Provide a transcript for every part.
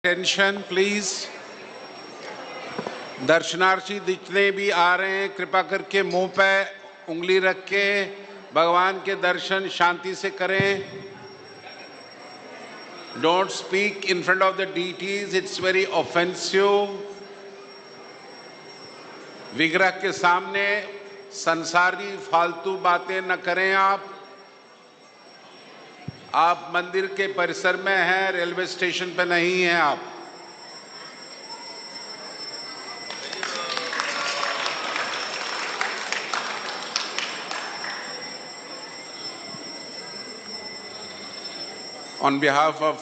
Attention please. दर्शनार्थी जितने भी आ रहे हैं कृपा करके मुंह पे उंगली रख के भगवान के दर्शन शांति से करें. Don't speak in front of the deities, it's very offensive. विग्रह के सामने संसारी फालतू बातें न करें. आप मंदिर के परिसर में हैं, रेलवे स्टेशन पे नहीं हैं आप. On behalf of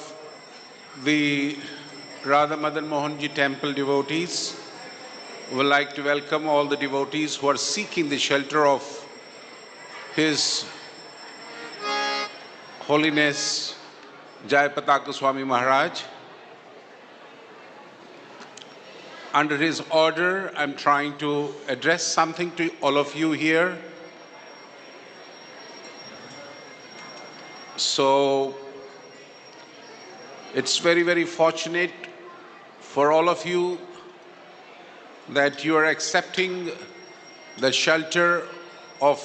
the Radha Madan Mohan Ji Temple devotees, we would like to welcome all the devotees who are seeking the shelter of His Holiness Jayapataka Swami Maharaj. Under his order, I'm trying to address something to all of you here. So, it's very, very fortunate for all of you that you are accepting the shelter of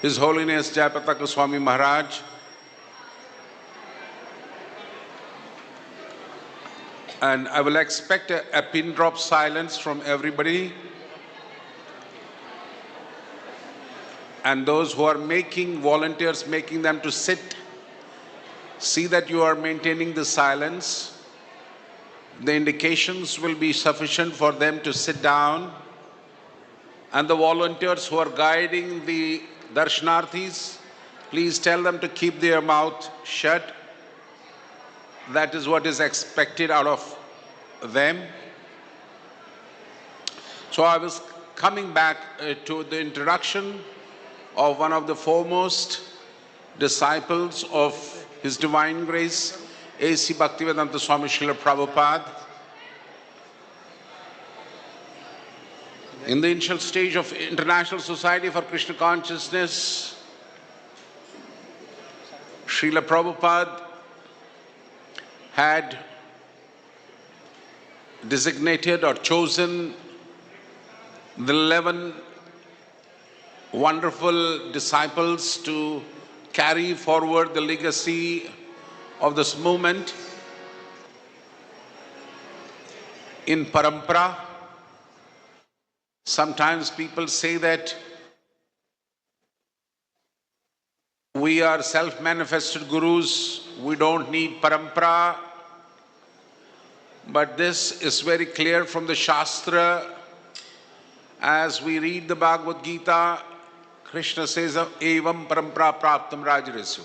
His Holiness Jayapataka Swami Maharaj. And I will expect a pin drop silence from everybody. And those who are volunteers making them to sit, see that you are maintaining the silence. The indications will be sufficient for them to sit down. And the volunteers who are guiding the darshanarthis, please tell them to keep their mouth shut. That is what is expected out of them. So I was coming back to the introduction of one of the foremost disciples of His Divine Grace, A.C. Bhaktivedanta Swami Srila Prabhupada. In the initial stage of International Society for Krishna Consciousness, Srila Prabhupada had designated or chosen the 11 wonderful disciples to carry forward the legacy of this movement in parampara. Sometimes people say that we are self-manifested gurus, we don't need parampara. But this is very clear from the Shastra. As we read the Bhagavad Gita, Krishna says, Evam parampara praptam rajarasu.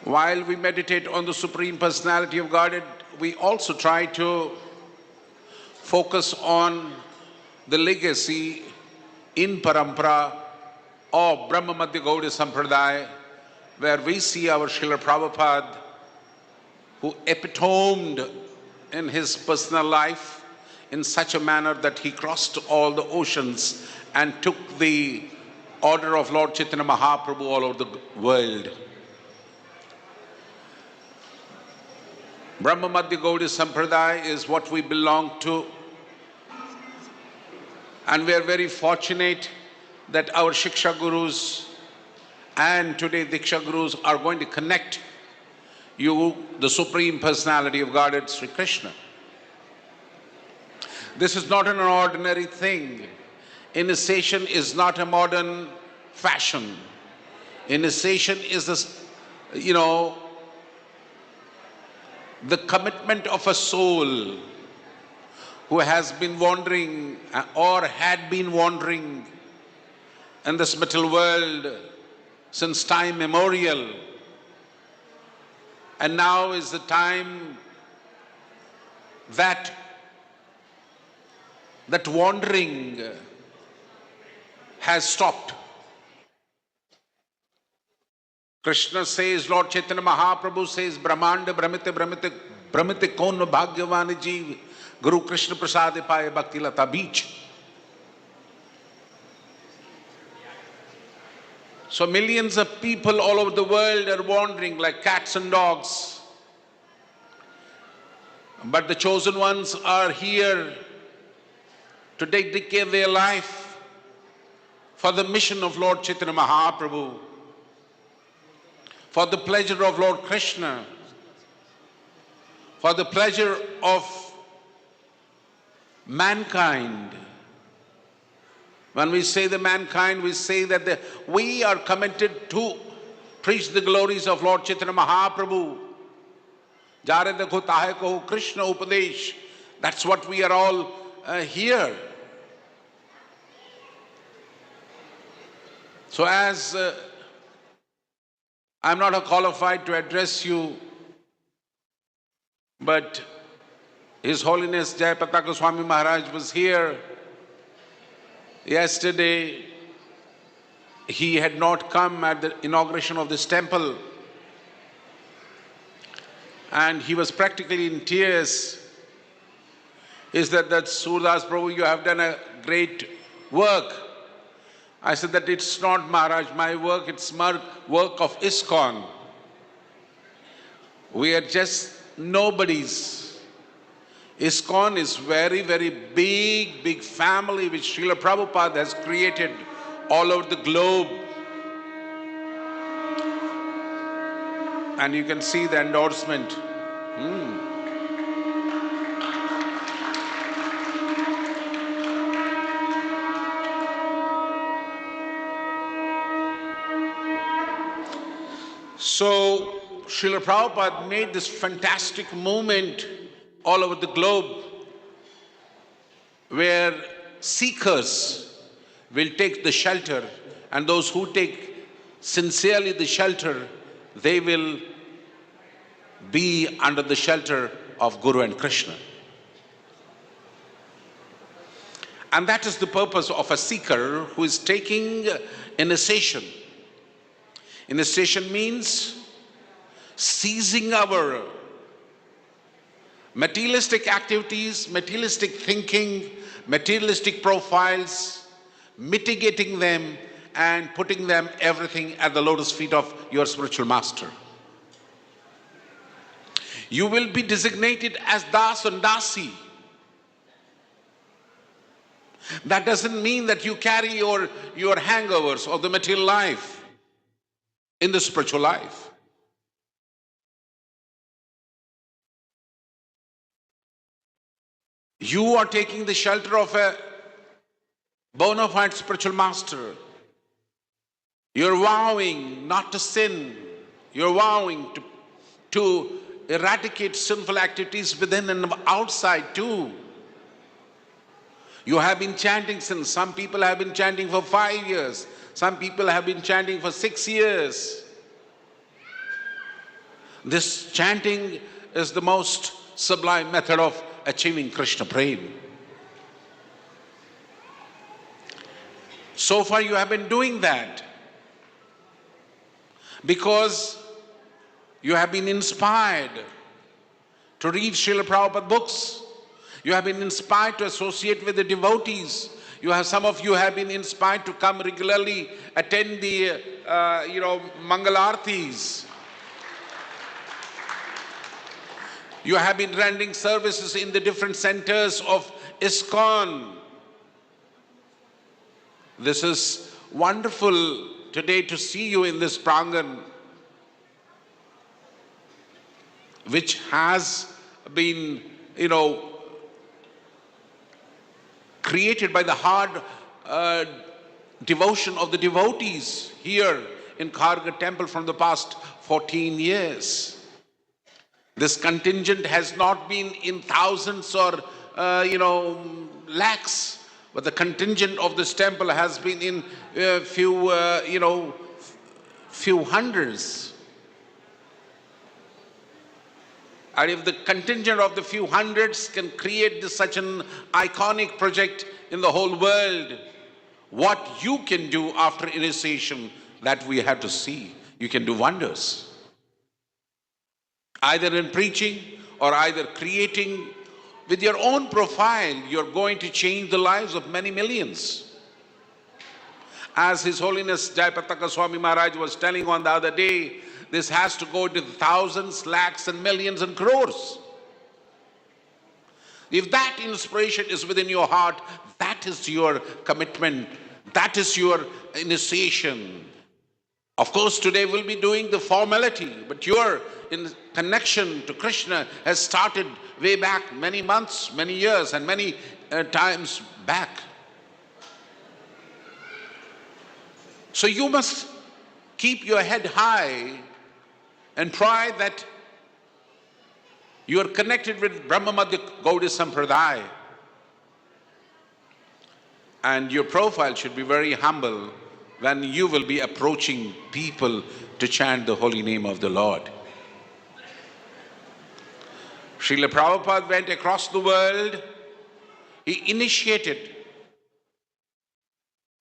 While we meditate on the Supreme Personality of Godhead, we also try to focus on the legacy in parampara of Brahma Madhya Gaudiya Sampradaya, where we see our Srila Prabhupada, who epitomed in his personal life in such a manner that he crossed all the oceans and took the order of Lord Chaitanya Mahaprabhu all over the world. Brahma Madhya Gaudiya Sampradaya is what we belong to. And we are very fortunate that our Shiksha Gurus and today Diksha Gurus are going to connect you, the Supreme Personality of Godhead, Sri Krishna. This is not an ordinary thing. Initiation is not a modern fashion. Initiation is this, the commitment of a soul who has been wandering or had been wandering in this material world since time immemorial. And now is the time that wandering has stopped. Krishna says, Lord Chaitanya Mahaprabhu says, Brahmanda Brahmite Brahmite Brahmite Kon Bhagyavani Jeev Guru Krishna Prasade Paye Bhakti Lata Beach. So millions of people all over the world are wandering like cats and dogs. But the chosen ones are here to dedicate their life for the mission of Lord Chaitanya Mahaprabhu, for the pleasure of Lord Krishna, for the pleasure of mankind. When we say the mankind, we say that we are committed to preach the glories of Lord Chaitanya Mahaprabhu. Jare dekho tahe kaho Krishna Upadesh. That's what we are all here. So as I'm not qualified to address you, but His Holiness Jayapataka Swami Maharaj was here yesterday. He had not come at the inauguration of this temple, and he was practically in tears. He said that Surdas Prabhu, you have done a great work. I said that it's not Maharaj, my work, it's work of ISKCON. We are just nobodies. ISKCON is very, very big family which Srila Prabhupada has created all over the globe. And you can see the endorsement. So Srila Prabhupada made this fantastic movement all over the globe where seekers will take the shelter, and those who take sincerely the shelter, they will be under the shelter of Guru and Krishna. And that is the purpose of a seeker who is taking initiation. Initiation means ceasing our materialistic activities, materialistic thinking, materialistic profiles, mitigating them and putting them everything at the lotus feet of your spiritual master. You will be designated as Das and Dasi. That doesn't mean that you carry your hangovers of the material life in the spiritual life. You are taking the shelter of a bona fide spiritual master. You're vowing not to sin. You're vowing to eradicate sinful activities within and outside too. You have been chanting since some people have been chanting for 5 years. Some people have been chanting for 6 years. This chanting is the most sublime method of achieving Krishna Prem. So far you have been doing that because you have been inspired to read Srila Prabhupada books. You have been inspired to associate with the devotees. Some of you have been inspired to come regularly, attend the Mangal Aartis. You have been rendering services in the different centers of ISKCON. This is wonderful today to see you in this prangan, which has been, created by the hard devotion of the devotees here in Kharga temple from the past 14 years. This contingent has not been in thousands or, lakhs, but the contingent of this temple has been in few hundreds. And if the contingent of the few hundreds can create such an iconic project in the whole world, what you can do after initiation, that we have to see. You can do wonders. Either in preaching or either creating with your own profile, you're going to change the lives of many millions. As His Holiness Jayapataka Swami Maharaj was telling on the other day, this has to go to thousands, lakhs and millions and crores. If that inspiration is within your heart, that is your commitment, that is your initiation. Of course, today we'll be doing the formality, but your in connection to Krishna has started way back many months, many years, and many times back. So you must keep your head high and try that you are connected with Brahma Madhya Gaudiya Sampradaya. And your profile should be very humble when you will be approaching people to chant the holy name of the Lord. Srila Prabhupada went across the world. He initiated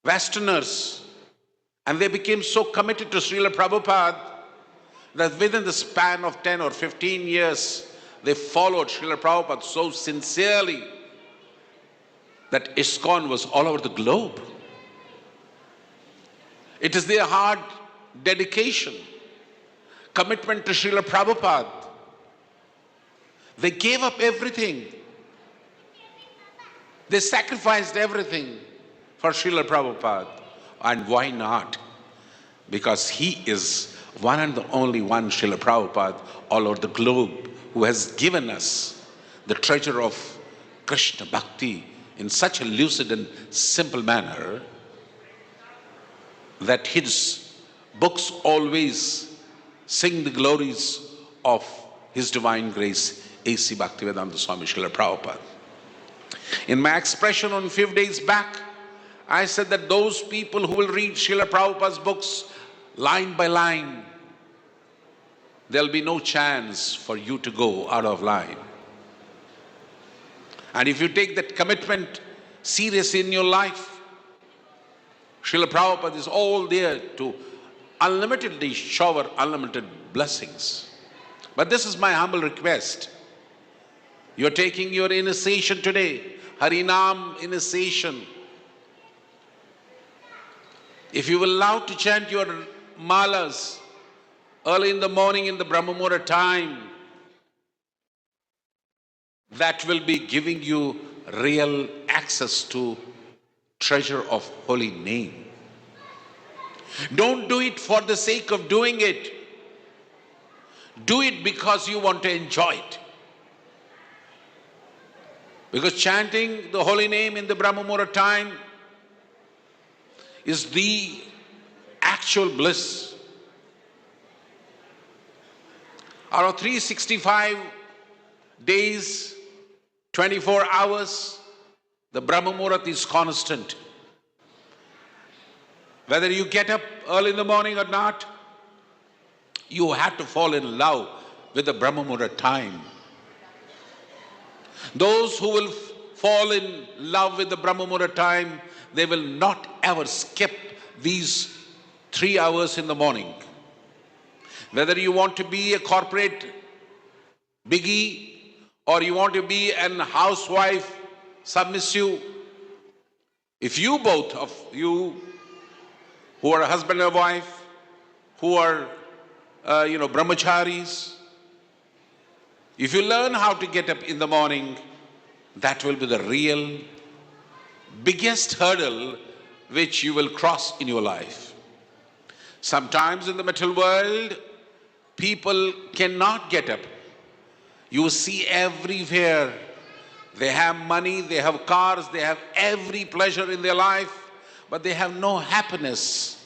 Westerners, and they became so committed to Srila Prabhupada that within the span of 10 or 15 years, they followed Srila Prabhupada so sincerely that ISKCON was all over the globe. It is their hard dedication, commitment to Srila Prabhupada. They gave up everything. They sacrificed everything for Srila Prabhupada. And why not? Because he is one and the only one, Srila Prabhupada, all over the globe, who has given us the treasure of Krishna Bhakti in such a lucid and simple manner that his books always sing the glories of His Divine Grace, A.C. Bhaktivedanta Swami Srila Prabhupada. In my expression on 5 days back, I said that those people who will read Srila Prabhupada's books line by line, there'll be no chance for you to go out of line. And if you take that commitment seriously in your life, Srila Prabhupada is all there to unlimitedly shower unlimited blessings. But this is my humble request. You're taking your initiation today, Harinam initiation. If you will allow to chant your malas early in the morning in the Brahma Muhurta time, that will be giving you real access to treasure of holy name. Don't do it for the sake of doing it. Do it because you want to enjoy it. Because chanting the holy name in the Brahma Muhurta time is the actual bliss. Out of 365 days, 24 hours, the Brahma Muhurta is constant. Whether you get up early in the morning or not, you have to fall in love with the Brahma Muhurta time. Those who will fall in love with the Brahma Muhurta time, they will not ever skip these 3 hours in the morning. Whether you want to be a corporate biggie or you want to be an housewife submissive, if you both of you who are a husband and wife, who are brahmacharis, if you learn how to get up in the morning, that will be the real biggest hurdle which you will cross in your life. Sometimes in the material world, people cannot get up. You see everywhere, they have money, they have cars, they have every pleasure in their life, but they have no happiness.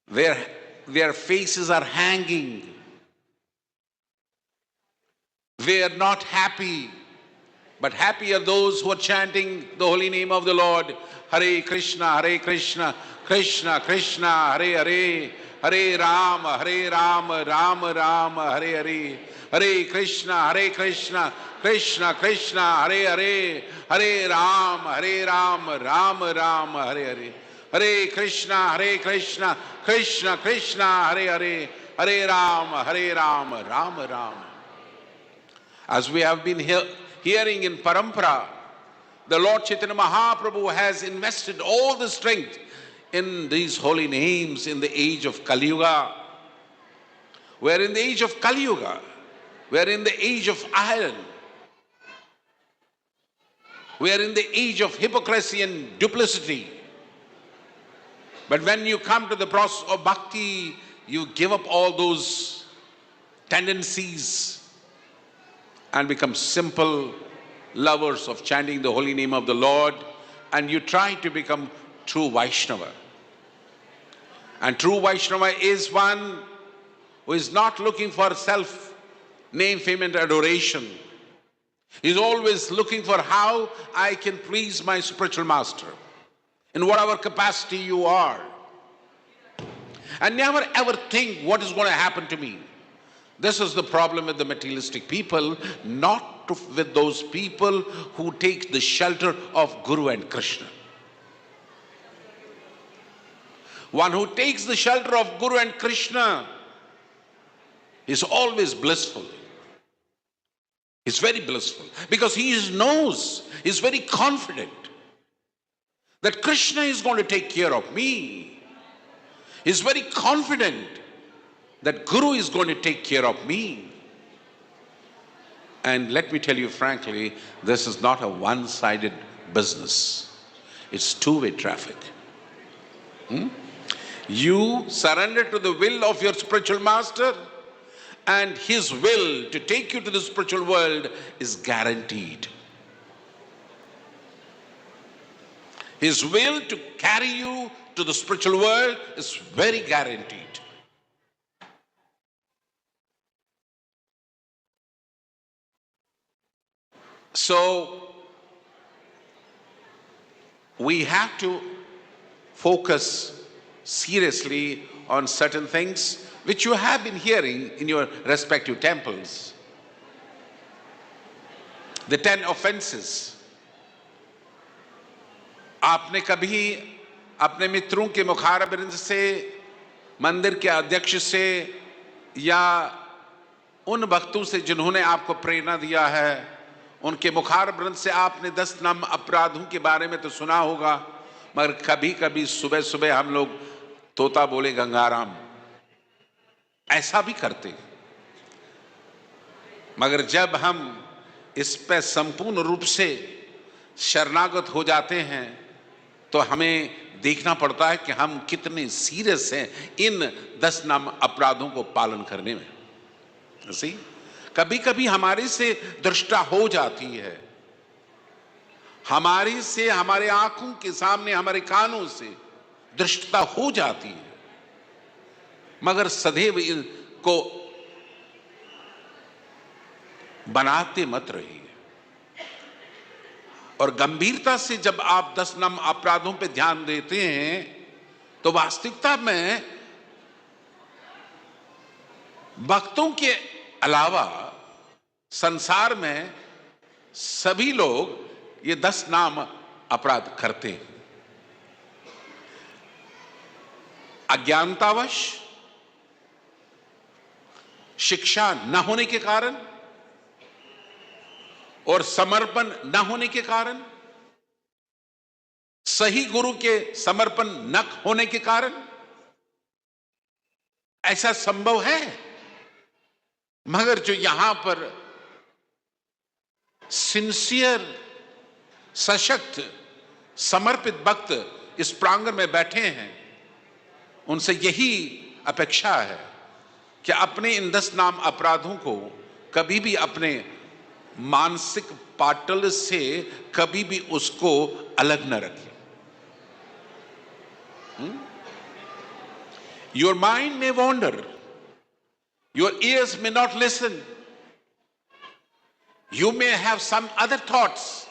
Their faces are hanging. They are not happy. But happy are those who are chanting the holy name of the Lord. Hare Krishna, Krishna Krishna, Hare Hare, Hare Rama, Rama Rama, Hare Hare. Hare Krishna, Krishna Krishna, Hare Hare, Hare Rama, Rama Rama, Hare Hare. Hare Krishna, Krishna Krishna, Hare Hare, Hare Rama, Rama Rama. As we have been hearing in Parampara, the Lord Chaitanya Mahaprabhu has invested all the strength in these holy names in the age of Kali Yuga. We are in the age of Kali Yuga. We are in the age of iron. We are in the age of hypocrisy and duplicity. But when you come to the process of bhakti, you give up all those tendencies and become simple lovers of chanting the holy name of the Lord, and you try to become true Vaishnava. And true Vaishnava is one who is not looking for self, name, fame and adoration. He is always looking for how I can please my spiritual master in whatever capacity you are. And never ever think what is going to happen to me. This is the problem with the materialistic people, not with those people who take the shelter of Guru and Krishna. One who takes the shelter of Guru and Krishna is always blissful. He's very blissful because he knows, he's very confident that Krishna is going to take care of me. He's very confident that Guru is going to take care of me. And let me tell you frankly, this is not a one-sided business. It's two-way traffic. You surrender to the will of your spiritual master, and his will to take you to the spiritual world is guaranteed. His will to carry you to the spiritual world is very guaranteed. So, we have to focus seriously on certain things which you have been hearing in your respective temples. The 10 offenses. आपने कभी अपने मित्रों के मुखारबिंद से, मंदिर के अध्यक्ष से या उन भक्तों से जिन्होंने आपको प्रेरणा दिया है, उनके मुखारबिंद से आपने 10 नाम अपराधों के बारे में तो सुना होगा, मगर कभी कभी सुबह सुबह हम लोग तोता बोले गंगाराम ऐसा भी करते हैं। मगर जब हम इस पे संपूर्ण रूप से शरणागत हो जाते हैं तो हमें देखना पड़ता है कि हम कितने सीरियस हैं इन 10 नाम अपराधों को पालन करने में। ऐसे कभी कभी हमारे से दृष्टा हो जाती है, हमारी से, हमारे आंखों के सामने, हमारे कानों से दृष्टता हो जाती है, मगर सदैव इनको बनाते मत रहिए। और गंभीरता से जब आप 10 नाम अपराधों पे ध्यान देते हैं तो वास्तविकता में भक्तों के अलावा संसार में सभी लोग ये 10 नाम अपराध करते हैं। अज्ञानतावश, शिक्षा न होने के कारण और समर्पण न होने के कारण, सही गुरु के समर्पण न होने के कारण ऐसा संभव है। मगर जो यहां पर सिंसियर, सशक्त, समर्पित भक्त इस प्रांगण में बैठे हैं, उनसे यही अपेक्षा है कि अपने इन 10 नाम अपराधों को कभी भी अपने मानसिक पाटल से कभी भी उसको अलग न रखें। Your mind may wander, your ears may not listen, you may have some other thoughts,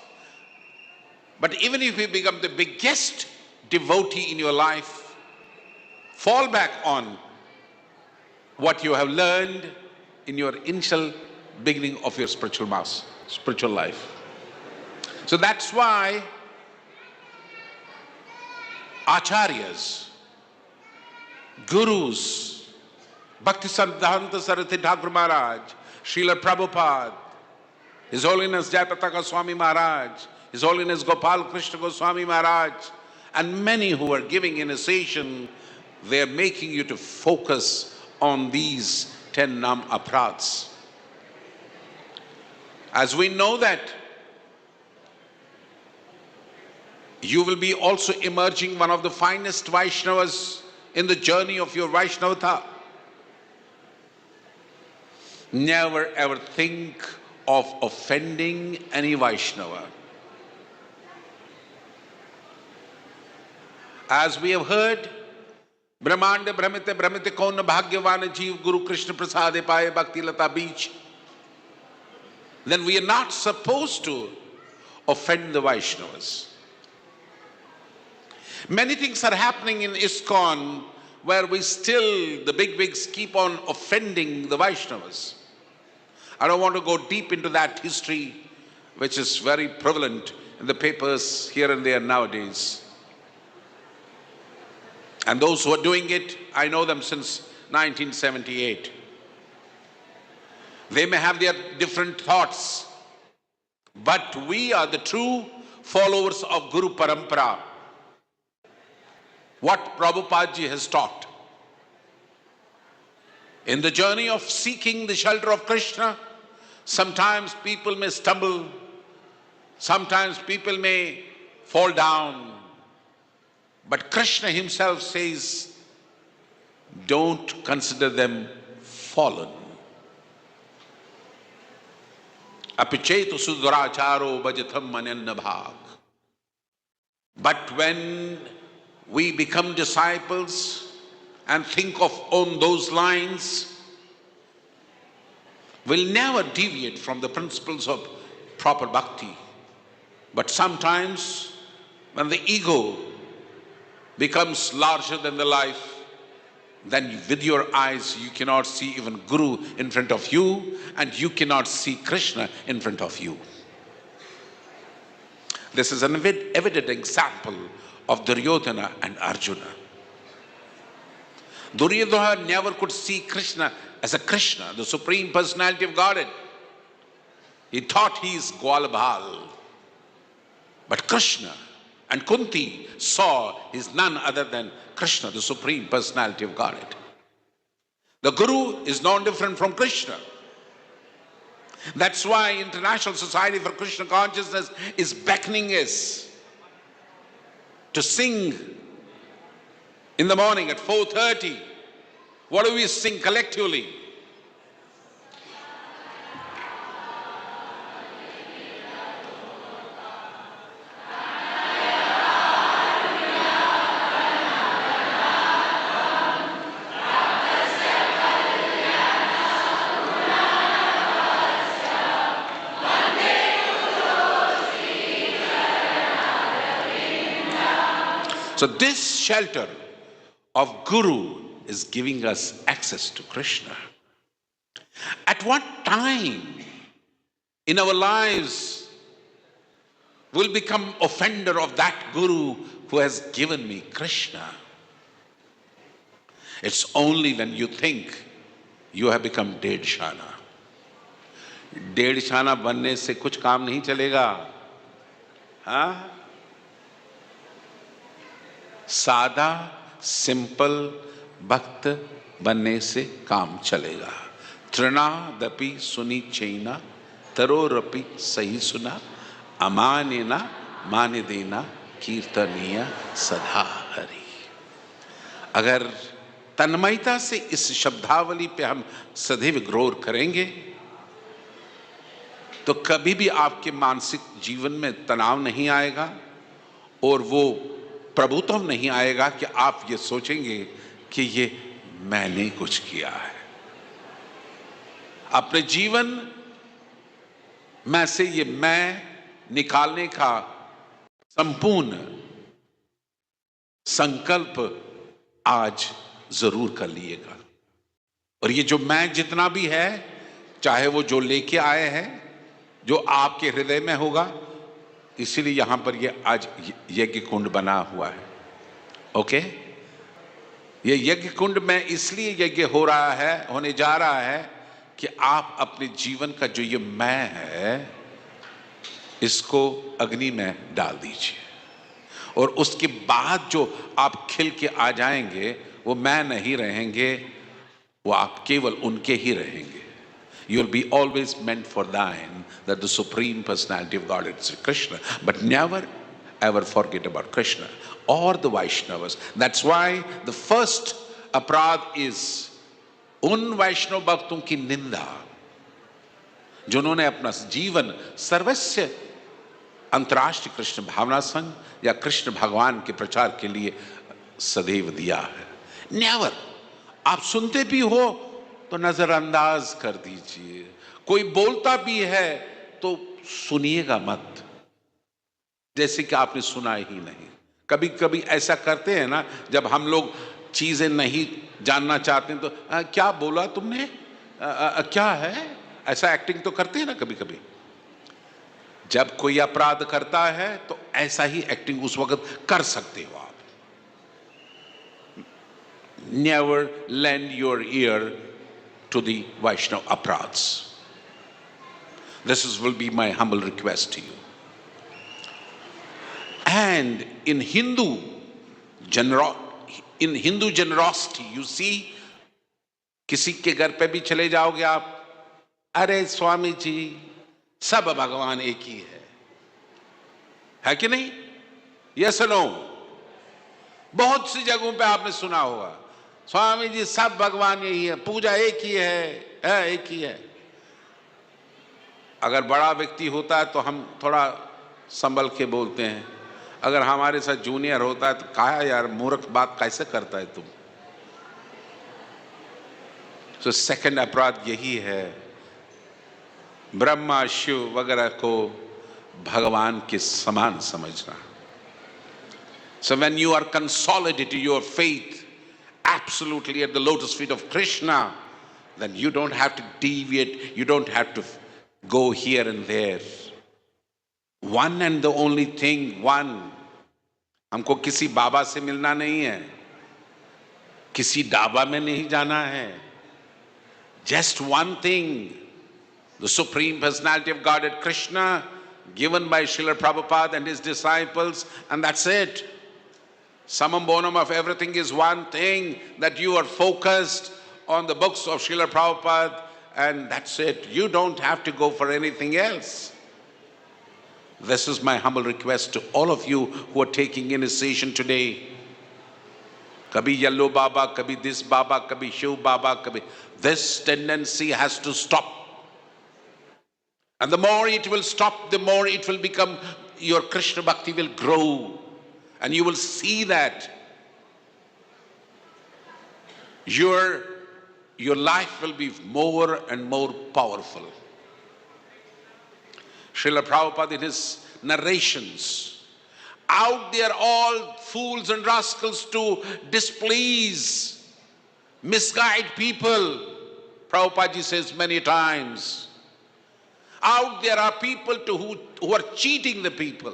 but even if you become the biggest devotee in your life, fall back on what you have learned in your initial beginning of your spiritual life. So that's why acharyas, gurus, Bhaktisiddhanta Saraswati Thakur Maharaj, Srila Prabhupada, His Holiness Jayapataka Goswami Maharaj, His Holiness Gopal Krishna Goswami Maharaj, and many who are giving initiation, they are making you to focus on these 10 nam apradhs. As we know that You will be also emerging one of the finest Vaishnavas in the journey of your Vaishnavata. Never ever think of offending any Vaishnava. As we have heard, Brahmanda Brahmite Brahmite Kaun Bhagyavan Jeev Guru Krishna Prasade Paye Bhakti Lata Beach. Then we are not supposed to offend the Vaishnavas. Many things are happening in ISKCON where the bigwigs keep on offending the Vaishnavas. I don't want to go deep into that history, which is very prevalent in the papers here and there nowadays. And those who are doing it, I know them since 1978. They may have their different thoughts, but we are the true followers of Guru Parampara. What Prabhupada Ji has taught. In the journey of seeking the shelter of Krishna, sometimes people may stumble, sometimes people may fall down, but Krishna himself says, don't consider them fallen. Apichetu suduracharo bhajatham manyanna bhag. But when we become disciples and think of on those lines, we'll never deviate from the principles of proper bhakti. But sometimes when the ego becomes larger than the life, then with your eyes you cannot see even Guru in front of you, and you cannot see Krishna in front of you. This is an evident example of Duryodhana and Arjuna. Duryodhana never could see Krishna as a Krishna, the Supreme Personality of Godhead. He thought he is Gwalabhal. But Krishna and Kunti saw he is none other than Krishna, the Supreme Personality of Godhead. The Guru is no different from Krishna. That's why International Society for Krishna Consciousness is beckoning us to sing in the morning at 4:30. What do we sing collectively? So this shelter of Guru is giving us access to Krishna. At what time in our lives will become offender of that Guru who has given me Krishna? It's only when you think you have become Dedshana. Dedshana बनने से कुछ काम नहीं चलेगा. हाँ? सादा simple भक्त बनने से काम चलेगा. तृणादपि सुनी चैना तरोरपि सही सुना अमानेना माने देना कीर्तनीय सदा हरि. अगर तन्मयता से इस शब्दावली पे हम सदैव गौर करेंगे तो कभी भी आपके मानसिक जीवन में तनाव नहीं आएगा और वो प्रभुत्व नहीं आएगा कि आप ये सोचेंगे कि ये मैंने कुछ किया है. अपने जीवन में से ये मैं निकालने का संपूर्ण संकल्प आज जरूर कर लीजिएगा. और ये जो मैं जितना भी है, चाहे वो जो लेके आए हैं, जो आपके हृदय में होगा, इसीलिए यहां पर ये आज यज्ञ कुंड बना हुआ है. ओके, ये यज्ञ कुंड में इसलिए यज्ञ हो रहा है, होने जा रहा है कि आप अपने जीवन का जो ये मैं है इसको अग्नि में डाल दीजिए और उसके बाद जो आप खिल के आ जाएंगे वो मैं नहीं रहेंगे, वो आप केवल उनके ही रहेंगे. You will be always meant for thine, that the Supreme Personality of God is Krishna, but never ever forget about Krishna or the Vaishnavas. That's why the first अपराध is उन वैष्णव भक्तों की निंदा जिन्होंने अपना जीवन सर्वस्व अंतर्राष्ट्रीय कृष्ण भावना संघ या कृष्ण भगवान के प्रचार के लिए सदैव दिया है. नेवर. आप सुनते भी हो तो नजरअंदाज कर दीजिए. कोई बोलता भी है तो सुनिएगा मत, जैसे कि आपने सुना ही नहीं. कभी कभी ऐसा करते हैं ना, जब हम लोग चीजें नहीं जानना चाहते हैं तो क्या बोला तुमने, क्या है, ऐसा एक्टिंग तो करते हैं ना कभी कभी. जब कोई अपराध करता है तो ऐसा ही एक्टिंग उस वक्त कर सकते हो आप. Never lend your ear to the Vaishnava aparadhs. Will be my humble request to you. And in Hindu generosity, you see, किसी के घर पे भी चले जाओगे आप, अरे स्वामी जी सब भगवान एक ही है कि नहीं? Yes no? बहुत सी जगहों पे आपने सुना होगा, स्वामी जी सब भगवान यही है, पूजा एक ही है, एक ही है. अगर बड़ा व्यक्ति होता है तो हम थोड़ा संभल के बोलते हैं. अगर हमारे साथ जूनियर होता है तो कहा यार मूर्ख बात कैसे करता है तुम. तो सेकंड अपराध यही है, ब्रह्मा शिव वगैरह को भगवान के समान समझना. So when you are consolidating your faith absolutely at the lotus feet of Krishna, then you don't have to deviate, you don't have to go here and there. One and the only thing, one. हमको किसी बाबा से मिलना नहीं है, किसी डाबा में नहीं जाना है. Just one thing, the Supreme Personality of Godhead Krishna, given by Srila Prabhupada and his disciples, and that's it. Summum bonum of everything is one thing, that you are focused on the books of Srila Prabhupada, and that's it. You don't have to go for anything else. This is my humble request to all of you who are taking initiation today. Kabhi Yellow Baba, kabhi this Baba, kabhi Shiv Baba, kabhi. This tendency has to stop. And the more it will stop, the more it will become, your Krishna Bhakti will grow. And you will see that your life will be more and more powerful. Srila Prabhupada in his narrations, out there all fools and rascals to displease, misguide people. Prabhupada ji says many times, out there are people who are cheating the people.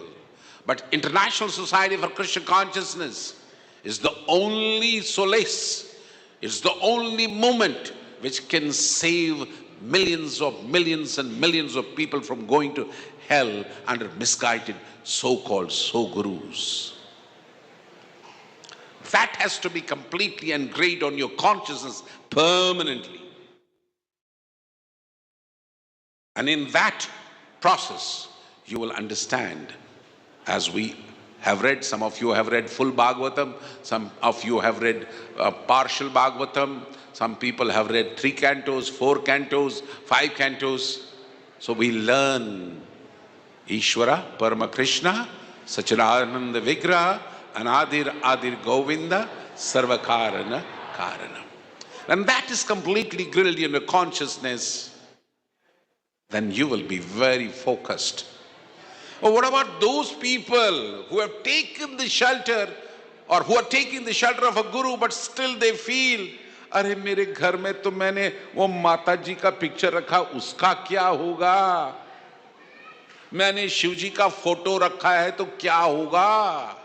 But International Society for Krishna Consciousness is the only solace, it's the only moment which can save millions and millions of people from going to hell under misguided so-called so-gurus. That has to be completely engraved on your consciousness permanently. And in that process, you will understand, as we have read, some of you have read full Bhagavatam, some of you have read partial Bhagavatam, some people have read 3 cantos, 4 cantos, 5 cantos. So we learn Ishvara, Parama Krishna, Sachidananda Vigraha, Anadir Adir Govinda, Sarvakarana Karana. And that is completely grilled in your consciousness, then you will be very focused. Or what about those people who have taken the shelter, or who are taking the shelter of a guru, but still they feel, अरे मेरे घर में तो मैंने वो माता जी का picture रखा, उसका क्या होगा? मैंने शिव जी का फोटो रखा है तो क्या होगा?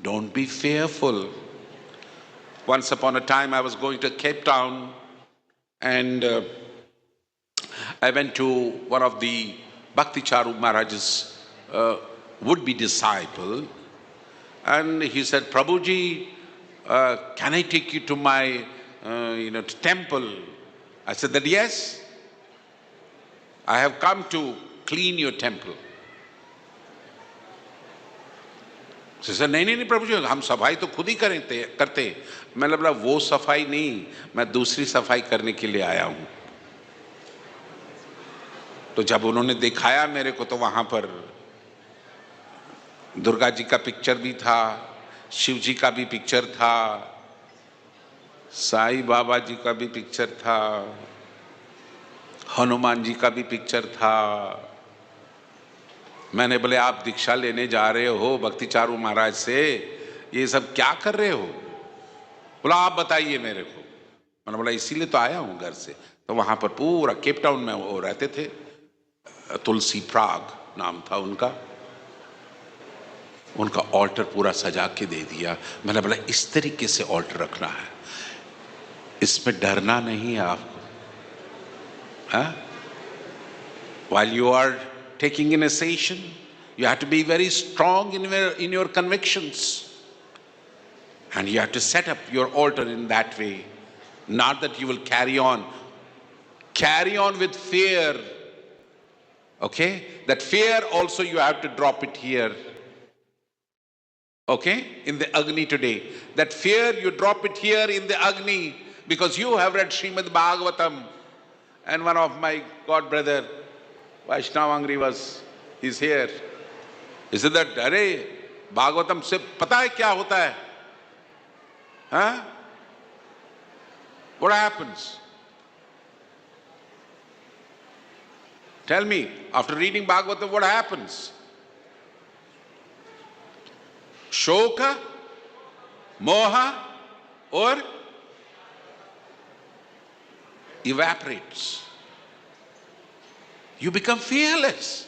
Don't be fearful. Once upon a time I was going to Cape Town, and I went to one of the Bhakti Charu Maharaj's would-be disciple, and he said, Prabhuji, can I take you to my temple? I said that yes, I have come to clean your temple. नहीं नहीं नहीं प्रभु जी, हम सफाई तो खुद ही करते। मैंने बोला वो सफाई नहीं, मैं दूसरी सफाई करने के लिए आया हूं। तो जब उन्होंने दिखाया मेरे को, तो वहां पर दुर्गा जी का पिक्चर भी था, शिव जी का भी पिक्चर था, साईं बाबा जी का भी पिक्चर था, हनुमान जी का भी पिक्चर था। मैंने बोले आप दीक्षा लेने जा रहे हो भक्ति चारू महाराज से, ये सब क्या कर रहे हो? बोला आप बताइए मेरे को। मैंने बोला इसीलिए तो आया हूं घर से। तो वहां पर पूरा केप टाउन में वो रहते थे, तुलसी प्राग नाम था उनका ऑल्टर पूरा सजा के दे दिया। मैंने बोला इस तरीके से ऑल्टर रखना है, इसमें डरना नहीं है आपको। हाँ? While you are taking initiation, you have to be very strong in your convictions, and you have to set up your altar in that way. Not that you will carry on with fear. Okay, that fear also you have to drop it here. Okay, in the Agni today, that fear you drop it here in the Agni, because you have read Srimad Bhagavatam, and one of my god brother Vaishnav Angri is here. He said that अरे भागवतम से पता है क्या होता है? Huh? What happens? Tell me, after reading Bhagavatam, what happens? Shoka, moha, or evaporates. You become fearless.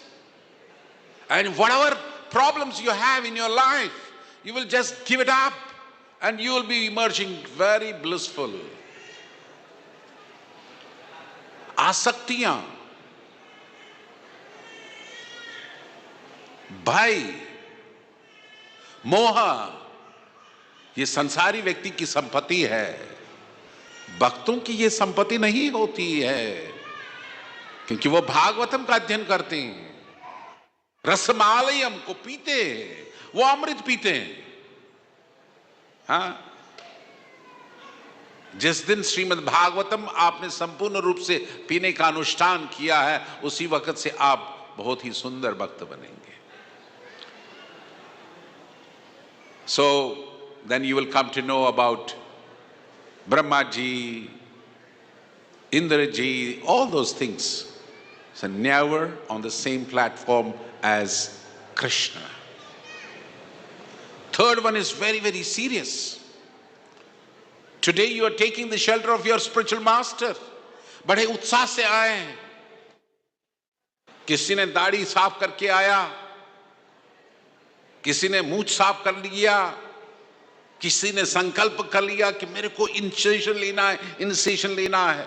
And whatever problems you have in your life, you will just give it up and you will be emerging very blissful. आसक्तियां, भय, मोह, ये संसारी व्यक्ति की संपत्ति है। भक्तों की ये संपत्ति नहीं होती है, क्योंकि वो भागवतम का अध्ययन करते हैं, रसमालयम को पीते हैं, वो अमृत पीते हैं। हाँ, जिस दिन श्रीमद् भागवतम आपने संपूर्ण रूप से पीने का अनुष्ठान किया है, उसी वक्त से आप बहुत ही सुंदर भक्त बनेंगे। So then you will come to know about Brahma ji, Indra ji, all those things. So never on the same platform as Krishna. Third one is very, very serious. Today you are taking the shelter of your spiritual master. बड़े उत्साह से आए, किसी ने दाढ़ी साफ करके आया, किसी ने मूंछ साफ कर लिया, किसी ने संकल्प कर लिया कि मेरे को इनिशिएशन लेना है।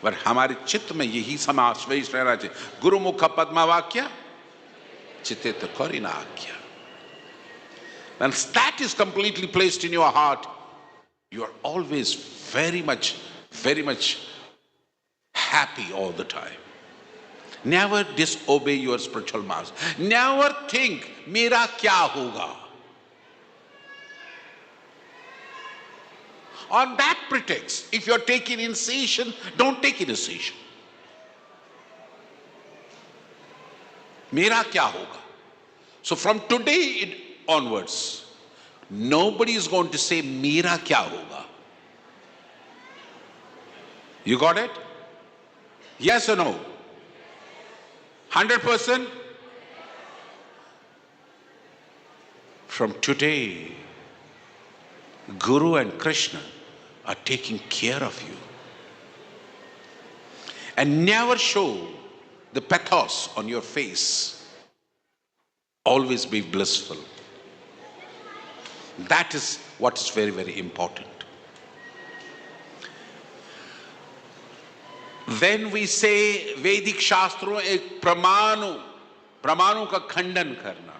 पर हमारे चित्त में यही समावेश रहना चाहिए, गुरुमुख पद्मवाक्य चित्ते तो करिना आज्ञा। And that is completely placed in your heart, you are always very much happy all the time. Never disobey your spiritual master. Never think मेरा क्या होगा. On that pretext, if you are taking initiation, don't take initiation. मेरा क्या होगा? So from today onwards, nobody is going to say मेरा क्या होगा. You got it? Yes or no? 100%? From today, Guru and Krishna are taking care of you. And never show the pathos on your face. Always be blissful. That is what is very, very important. When we say Vedic शास्त्रों एक प्रमाणों का खंडन करना,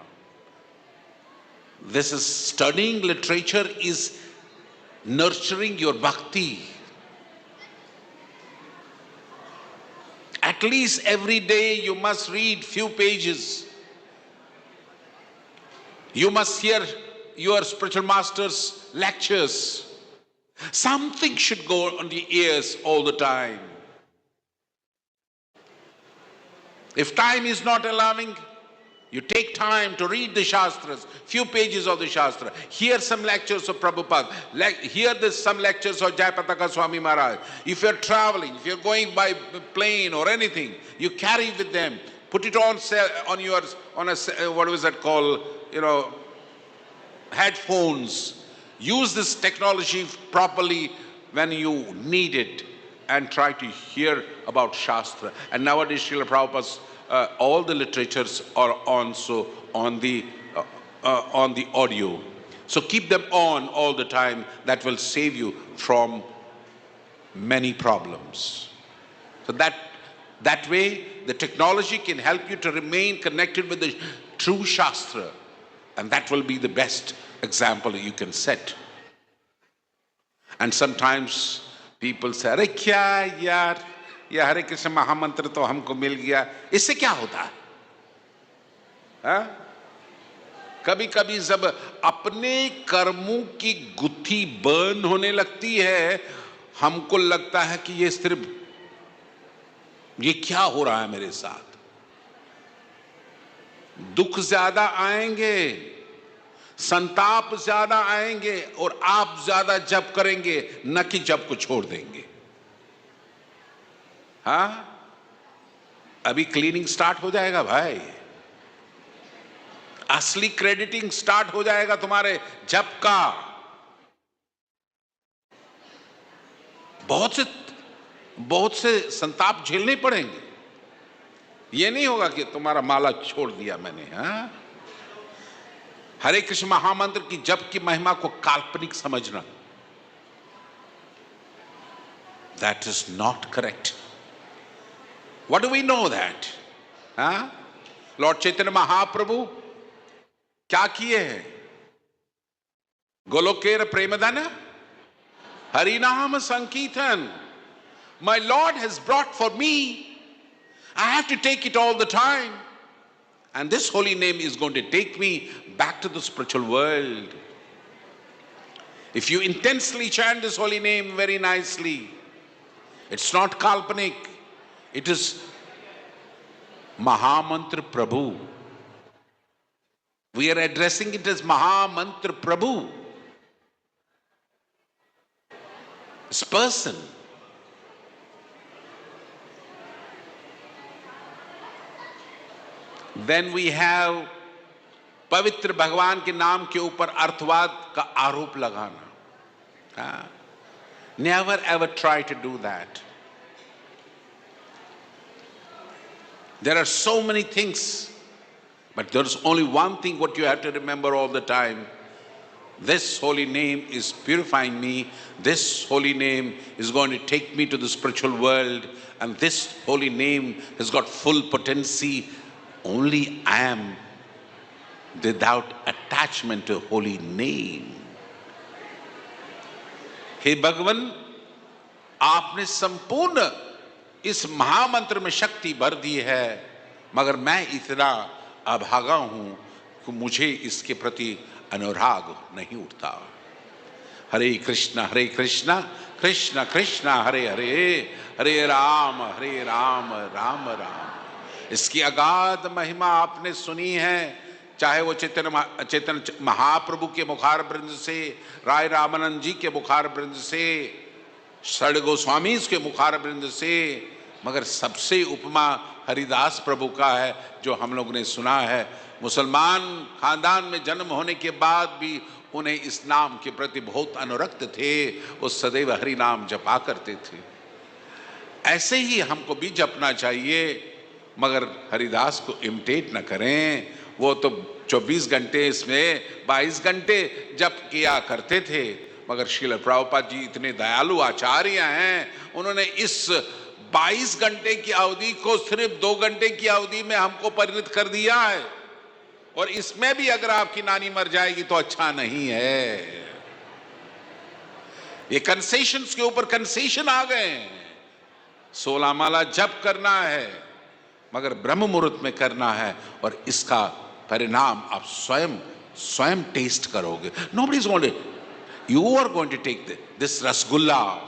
this is studying literature is nurturing your bhakti. At least every day you must read few pages. You must hear your spiritual master's lectures. Something should go on the ears all the time. If time is not allowing, you take time to read the Shastras, few pages of the Shastra, hear some lectures of Prabhupada, hear some lectures of Jayapataka Swami Maharaj. If you're traveling, if you're going by plane or anything, you carry with them, put it on yours, on a, what was that called, headphones. Use this technology properly when you need it and try to hear about Shastra. And nowadays, Srila Prabhupada's all the literatures are also on the audio. So keep them on all the time. That will save you from many problems. So that way, the technology can help you to remain connected with the true Shastra. And that will be the best example you can set. And sometimes people say, "Arey kya yaar, ये हरे कृष्ण महामंत्र तो हमको मिल गया, इससे क्या होता है?" कभी कभी जब अपने कर्मों की गुत्थी बर्न होने लगती है, हमको लगता है कि ये क्या हो रहा है मेरे साथ। दुख ज्यादा आएंगे, संताप ज्यादा आएंगे और आप ज्यादा जप करेंगे, न कि जप को छोड़ देंगे। अभी क्लीनिंग स्टार्ट हो जाएगा भाई, असली क्रेडिटिंग स्टार्ट हो जाएगा तुम्हारे जप का। बहुत से संताप झेलने पड़ेंगे। ये नहीं होगा कि तुम्हारा माला छोड़ दिया मैंने। हरे कृष्ण महामंत्र की जप की महिमा को काल्पनिक समझना, that is not correct. What do we know that? Lord Chaitanya Mahaprabhu क्या किए हैं? गोलोकेर प्रेमदान, हरिनाम संकीर्तन। My Lord has brought for me. I have to take it all the time. And this holy name is going to take me back to the spiritual world. If you intensely chant this holy name very nicely, it's not kalpanik. It is Mahamantra Prabhu. We are addressing it as Mahamantra Prabhu. This person. Then we have पवित्र भगवान के नाम के ऊपर अर्थवाद का आरोप लगाना. Never ever try to do that. There are so many things, but there's only one thing what you have to remember all the time. This holy name is purifying me. This holy name is going to take me to the spiritual world. And this holy name has got full potency. Only I am without attachment to holy name. हे भगवान, आपने संपूर्ण इस महामंत्र में शक्ति भर दी है, मगर मैं इतना अभागा हूं कि मुझे इसके प्रति अनुराग नहीं उठता. हरे कृष्णा कृष्ण कृष्ण हरे हरे, हरे राम राम राम. इसकी अगाध महिमा आपने सुनी है, चाहे वो चैतन्य महाप्रभु के मुखार वृंद से, राय रामानंद जी के मुखार वृंद से, षड गोस्वामी के मुखार वृंद से, मगर सबसे उपमा हरिदास प्रभु का है जो हम लोग ने सुना है. मुसलमान खानदान में जन्म होने के बाद भी उन्हें इस नाम के प्रति बहुत अनुरक्त थे. वो सदैव हरि नाम जपा करते थे. ऐसे ही हमको भी जपना चाहिए, मगर हरिदास को इमिटेट न करें. वो तो 24 घंटे इसमें 22 घंटे जप किया करते थे, मगर श्रील प्रभुपाद जी इतने दयालु आचार्य हैं, उन्होंने इस 22 घंटे की अवधि को सिर्फ 2 घंटे की अवधि में हमको परिणत कर दिया है. और इसमें भी अगर आपकी नानी मर जाएगी तो अच्छा नहीं है. ये कंसेशंस के ऊपर कंसेशन आ गए. 16 माला जप करना है, मगर ब्रह्म मुहूर्त में करना है, और इसका परिणाम आप स्वयं स्वयं टेस्ट करोगे. Nobody is going to. You are going to take this rasgulla.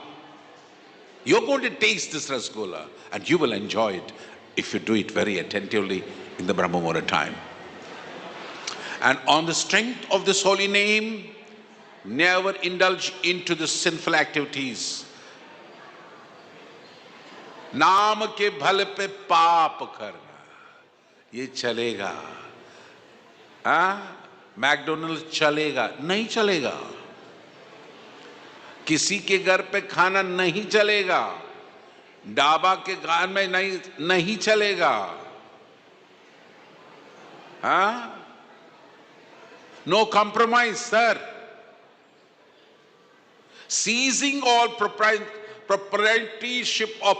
You're going to taste this rasgulla and you will enjoy it if you do it very attentively in the Brahma Muhurta time. And on the strength of this holy name, never indulge into the sinful activities. नाम के भल पे पाप करना, ये चलेगा? McDonald चलेगा? नहीं चलेगा. किसी के घर पे खाना नहीं चलेगा. ढाबा के घर में नहीं चलेगा. No compromise, sir. Seizing all proprietorship of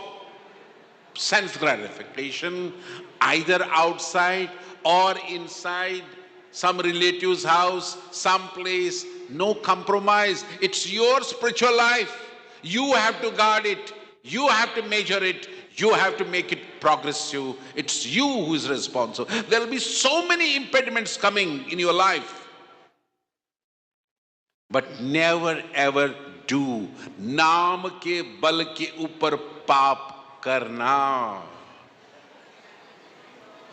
sense gratification, either outside or inside some relative's house, some place. No compromise. It's your spiritual life. You have to guard it. You have to measure it. You have to make it progressive. It's you who is responsible. There will be so many impediments coming in your life. But never ever do नाम के बल के ऊपर पाप करना.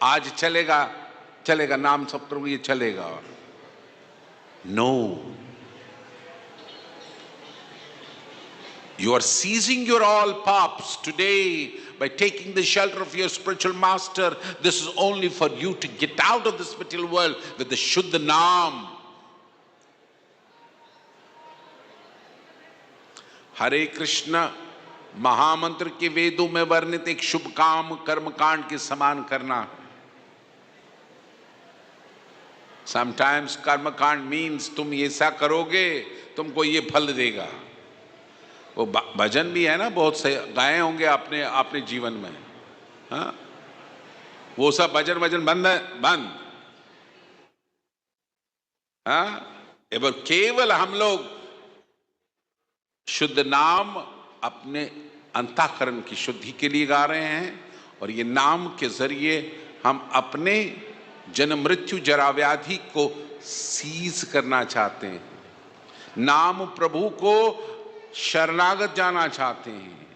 आज चलेगा नाम सब प्रभु ये चलेगा. No. You are seizing your all paps today by taking the shelter of your spiritual master. This is only for you to get out of this material world with the Shuddha Naam. हरे कृष्ण महामंत्र के वेदों में वर्णित एक शुभ काम कर्मकांड के समान करना. Sometimes कर्मकांड means तुम ऐसा करोगे तुमको ये फल देगा. वो भजन भी है ना, बहुत से गाए होंगे आपने अपने जीवन में. हाँ, वो सब भजन बंद है, बंद. हाँ, केवल हम लोग शुद्ध नाम अपने अंतःकरण की शुद्धि के लिए गा रहे हैं. और ये नाम के जरिए हम अपने जन्म मृत्यु जरा व्याधि को सीज करना चाहते हैं. नाम प्रभु को शरणागत जाना चाहते हैं.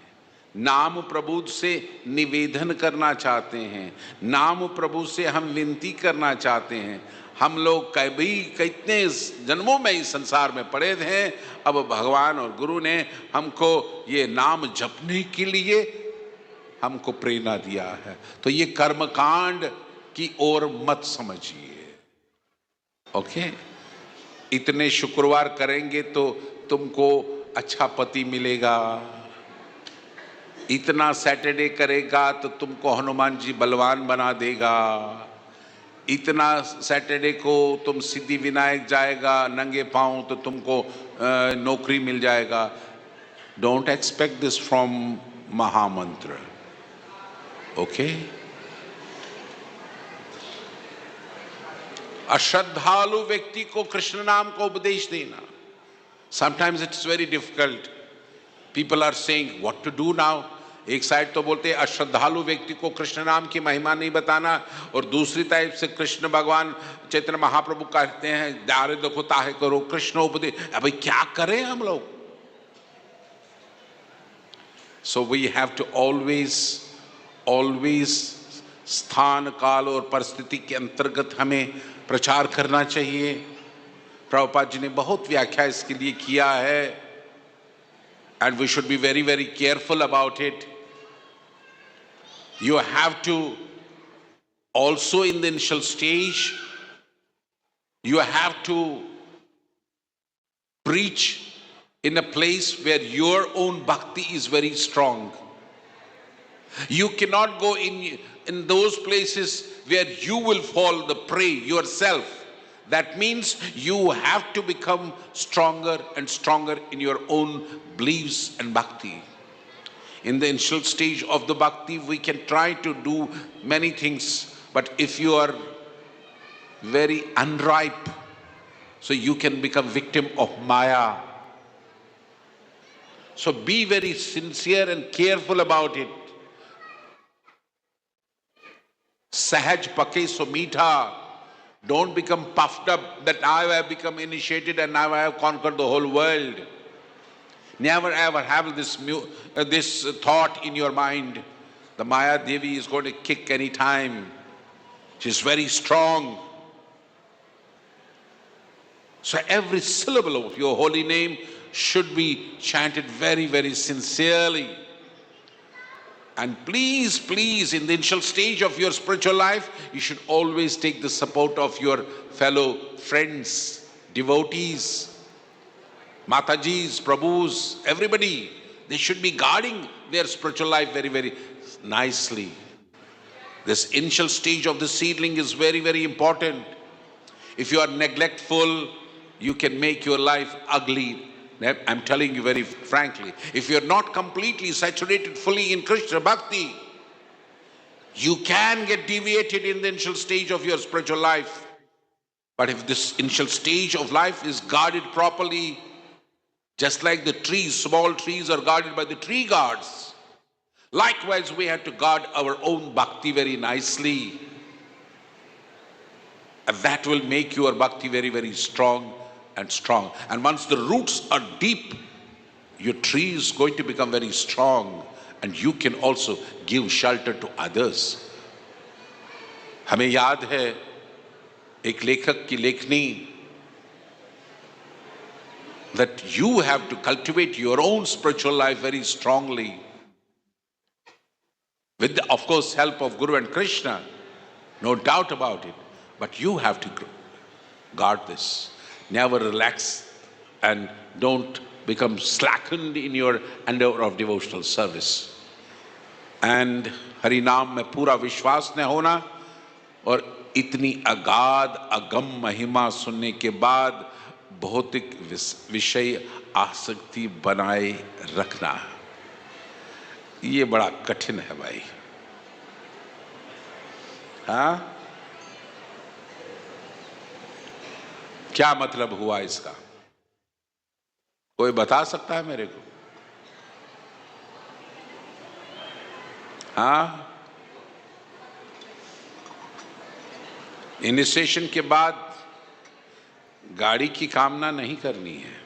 नाम प्रभु से निवेदन करना चाहते हैं. नाम प्रभु से हम विनती करना चाहते हैं. हम लोग कितने जन्मों में इस संसार में पड़े थे. अब भगवान और गुरु ने हमको ये नाम जपने के लिए हमको प्रेरणा दिया है. तो ये कर्मकांड की ओर मत समझिए. ओके, इतने शुक्रवार करेंगे तो तुमको अच्छा पति मिलेगा. इतना सैटरडे करेगा तो तुमको हनुमान जी बलवान बना देगा. इतना सैटरडे को तुम सिद्धि विनायक जाएगा नंगे पांव तो तुमको नौकरी मिल जाएगा. डोंट एक्सपेक्ट दिस फ्रॉम महामंत्र. ओके, अश्रद्धालु व्यक्ति को कृष्ण नाम का उपदेश देना. Sometimes it's very difficult. People are saying what to do now. एक साइड तो बोलते हैं अश्रद्धालु व्यक्ति को कृष्ण नाम की महिमा नहीं बताना, और दूसरी टाइप से कृष्ण भगवान चैतन्य महाप्रभु कहते हैं दारे देखो ताहे करो कृष्ण उपदेश. अभी क्या करें हम लोग? So we have to always स्थान काल और परिस्थिति के अंतर्गत हमें प्रचार करना चाहिए. प्रभुपाद जी ने बहुत व्याख्या इसके लिए किया है. And we should be very, very careful about it. You have to also in the initial stage, you have to preach in a place where your own bhakti is very strong. You cannot go in those places where you will fall the prey yourself. That means you have to become stronger and stronger in your own beliefs and bhakti. In the initial stage of the bhakti, we can try to do many things, but if you are very unripe, so you can become victim of Maya. So be very sincere and careful about it. सहज पके सो मीठा, Don't become puffed up that I have become initiated and now I have conquered the whole world. Never ever have this thought in your mind. The Maya Devi is going to kick any time. She's very strong. So every syllable of your holy name should be chanted very, very sincerely. And please, please, in the initial stage of your spiritual life, you should always take the support of your fellow friends, devotees, Matajis, Prabhus, everybody. They should be guarding their spiritual life very, very nicely. This initial stage of the seedling is very, very important. If you are neglectful, you can make your life ugly. I'm telling you very frankly. If you're not completely saturated fully in Krishna Bhakti, you can get deviated in the initial stage of your spiritual life. But if this initial stage of life is guarded properly, just like the trees, small trees are guarded by the tree guards, likewise we have to guard our own bhakti very nicely. And that will make your bhakti very, very strong and strong. And once the roots are deep, your tree is going to become very strong and you can also give shelter to others. हमें याद है एक लेखक की लेखनी that you have to cultivate your own spiritual life very strongly with the, of course, help of Guru and Krishna, no doubt about it. But you have to guard this. Never relax and don't become slackened in your endeavor of devotional service. And Hari Naam में पूरा विश्वास न होना और इतनी अगाध अगम महिमा सुनने के बाद भौतिक विषय आसक्ति बनाए रखना, ये बड़ा कठिन है भाई. हाँ, क्या मतलब हुआ इसका? कोई बता सकता है मेरे को? हाँ, इनिशिएशन के बाद गाड़ी की कामना नहीं करनी है.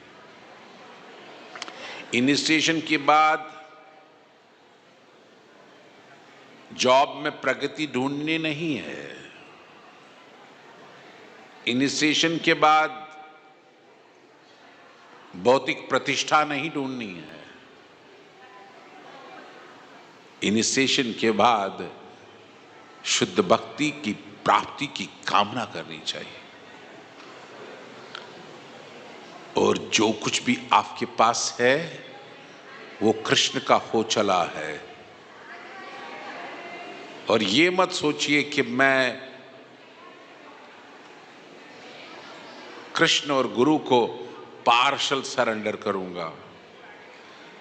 इनिशिएशन के बाद जॉब में प्रगति ढूंढनी नहीं है. इनिशिएशन के बाद भौतिक प्रतिष्ठा नहीं ढूंढनी है. इनिशिएशन के बाद शुद्ध भक्ति की प्राप्ति की कामना करनी चाहिए. और जो कुछ भी आपके पास है वो कृष्ण का हो चला है. और ये मत सोचिए कि मैं कृष्ण और गुरु को पार्शल सरेंडर करूंगा.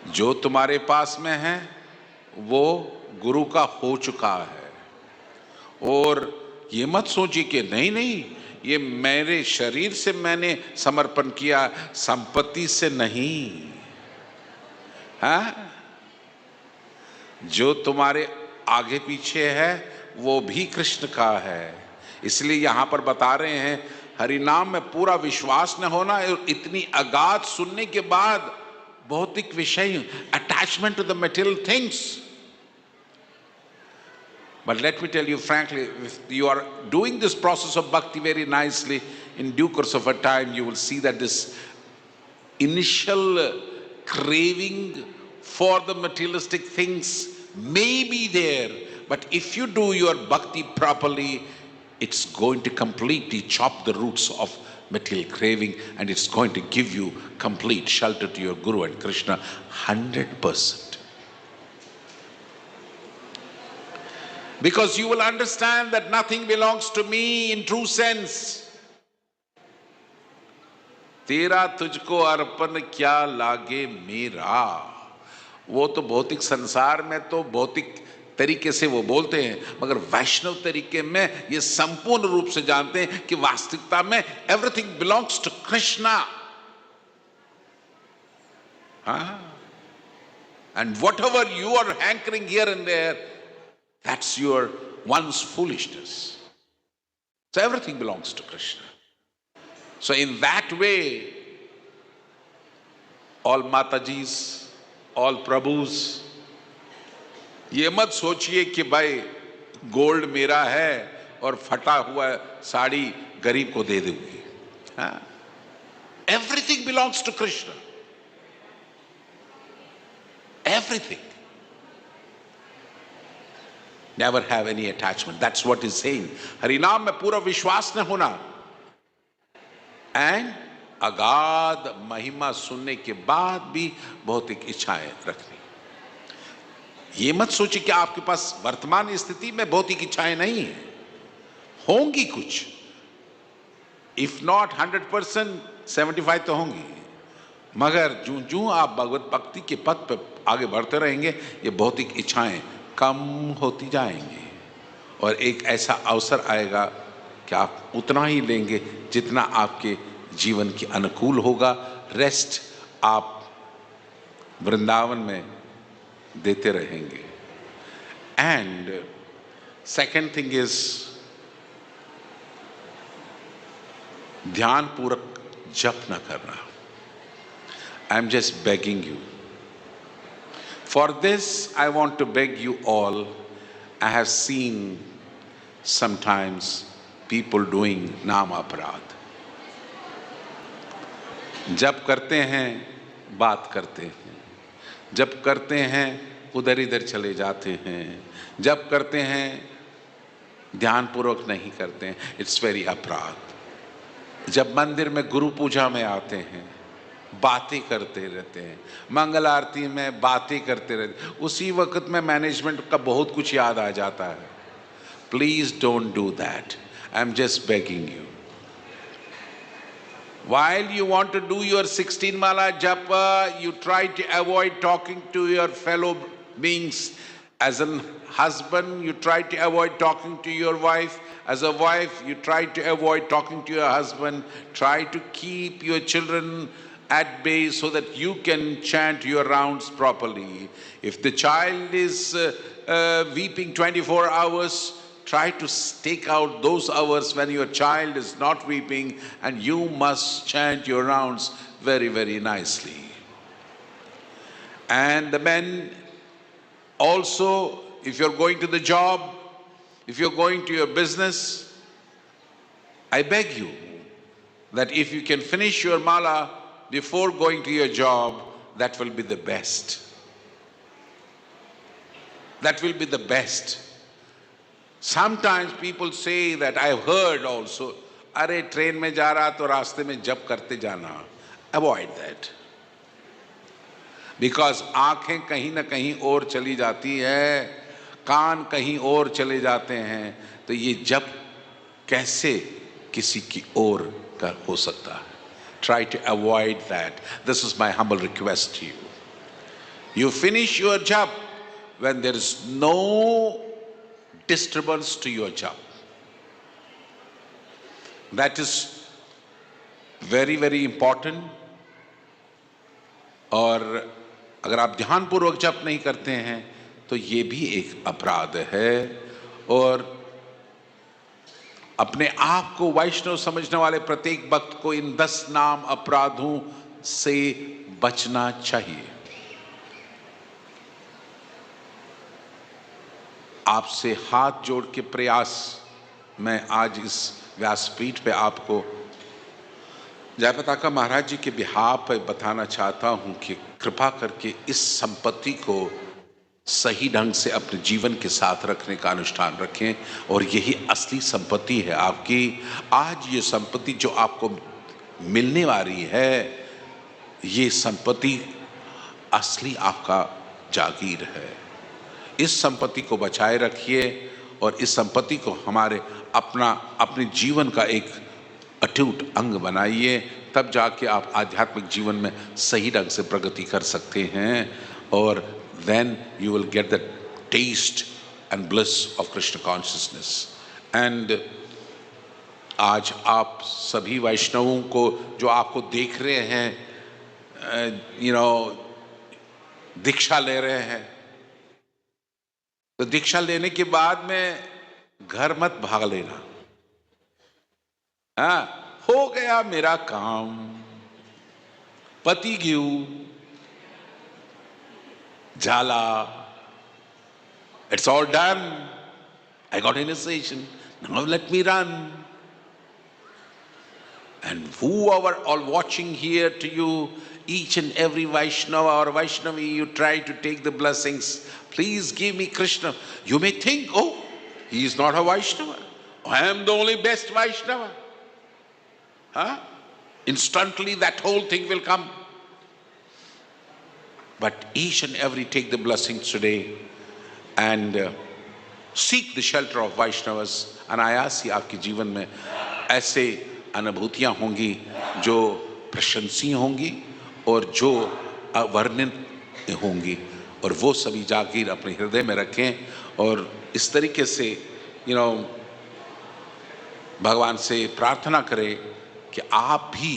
जो तुम्हारे पास में है वो गुरु का हो चुका है. और ये मत सोचिए कि नहीं नहीं, ये मेरे शरीर से मैंने समर्पण किया, संपत्ति से नहीं. हाँ, जो तुम्हारे आगे पीछे है वो भी कृष्ण का है. इसलिए यहां पर बता रहे हैं हरि नाम में पूरा विश्वास न होना और इतनी अगाध सुनने के बाद भौतिक विषय, attachment to the material things. But let me tell you frankly, if you are doing this process of bhakti very nicely, in due course of a time, you will see that this initial craving for the materialistic things may be there. But if you do your bhakti properly, it's going to completely chop the roots of material craving and it's going to give you complete shelter to your Guru and Krishna 100%. Because you will understand that nothing belongs to me in true sense. तेरा तुझको अर्पण क्या लागे मेरा. वो तो भौतिक संसार में तो भौतिक तरीके से वो बोलते हैं, मगर वैष्णव तरीके में ये संपूर्ण रूप से जानते हैं कि वास्तविकता में everything belongs to Krishna. And whatever you are hankering here and there, that's your one's foolishness. So everything belongs to Krishna. So in that way, all Matajis, all Prabhus, ये मत सोचिए कि भाई गोल्ड मेरा है और फटा हुआ साड़ी गरीब को दे दूंगी. हाँ? Everything belongs to Krishna. Everything. Never have any attachment. That's what he's saying. हरिनाम में पूरा विश्वास न होना. And अगाध महिमा सुनने के बाद भी भौतिक इच्छाएं रखनी. ये मत सोचिए कि आपके पास वर्तमान स्थिति में भौतिक इच्छाएं नहीं है. होंगी कुछ. If not 100%, 75 तो होंगी. मगर जो जो आप भगवत भक्ति के पथ पर आगे बढ़ते रहेंगे, ये भौतिक इच्छाएं कम होती जाएंगी और एक ऐसा अवसर आएगा कि आप उतना ही लेंगे जितना आपके जीवन के अनुकूल होगा. रेस्ट आप वृंदावन में देते रहेंगे. एंड सेकंड थिंग इज ध्यान पूर्वक जप न करना. I am just begging you. For this, I want to beg you all. I have seen sometimes people doing नाम अपराध. जब करते हैं बात करते हैं, जब करते हैं उधर इधर चले जाते हैं, जब करते हैं ध्यान पूर्वक नहीं करते हैं. इट्स वेरी अपराध. जब मंदिर में गुरु पूजा में आते हैं बातें करते रहते हैं, मंगल आरती में बातें करते रहते हैं, उसी वक्त में मैनेजमेंट का बहुत कुछ याद आ जाता है. Please don't do that. I am just begging you. While you want to do your 16 mala japa, you try to avoid talking to your fellow beings. As a husband, you try to avoid talking to your wife. As a wife, you try to avoid talking to your husband. Try to keep your children at bay so that you can chant your rounds properly. If the child is weeping 24 hours, try to take out those hours when your child is not weeping, and you must chant your rounds very, very nicely. And the men also, if you're going to the job, if you're going to your business, I beg you that if you can finish your mala before going to your job, that will be the best. That will be the best. Sometimes people say that I've heard also, अरे train में जा रहा तो रास्ते में जप करते जाना. Avoid that. Because आंखें कहीं ना कहीं और चली जाती है, कान कहीं और चले जाते हैं, तो ये जप कैसे किसी की ओर का हो सकता है. Try to avoid that. This is my humble request to you. You finish your jap when there is no disturbance to your jap. That is very, very important. और अगर आप ध्यानपूर्वक जप नहीं करते हैं तो ये भी एक अपराध है. और अपने आप को वैष्णव समझने वाले प्रत्येक भक्त को इन 10 नाम अपराधों से बचना चाहिए. आपसे हाथ जोड़ के प्रयास मैं आज इस व्यासपीठ पे आपको जयपताका महाराज जी के बिहाफ पे बताना चाहता हूं कि कृपा करके इस संपत्ति को सही ढंग से अपने जीवन के साथ रखने का अनुष्ठान रखें. और यही असली संपत्ति है आपकी. आज ये संपत्ति जो आपको मिलने वाली है, ये संपत्ति असली आपका जागीर है. इस संपत्ति को बचाए रखिए और इस संपत्ति को हमारे अपने जीवन का एक अटूट अंग बनाइए. तब जाके आप आध्यात्मिक जीवन में सही ढंग से प्रगति कर सकते हैं. और then you will get the taste and bliss of Krishna consciousness. And आज आप सभी वैष्णवों को जो आपको देख रहे हैं, दीक्षा ले रहे हैं, तो दीक्षा लेने के बाद में घर मत भाग लेना. हाँ, हो गया मेरा काम, पति गियो झाला, it's all done, I got initiation, now let me run. And whoever all watching here to you, each and every Vaishnava or Vaishnavi, you try to take the blessings. Please give me Krishna. You may think, oh, he is not a Vaishnava. I am the only best Vaishnava. Huh? Instantly that whole thing will come. But each and every take the blessings today and seek the shelter of Vaishnavas. अनायास ही आपके जीवन में ऐसे अनुभूतियां होंगी जो प्रशंसीय होंगी और जो अवर्णित होंगी, और वो सभी जागीर अपने हृदय में रखें और इस तरीके से भगवान से प्रार्थना करें कि आप भी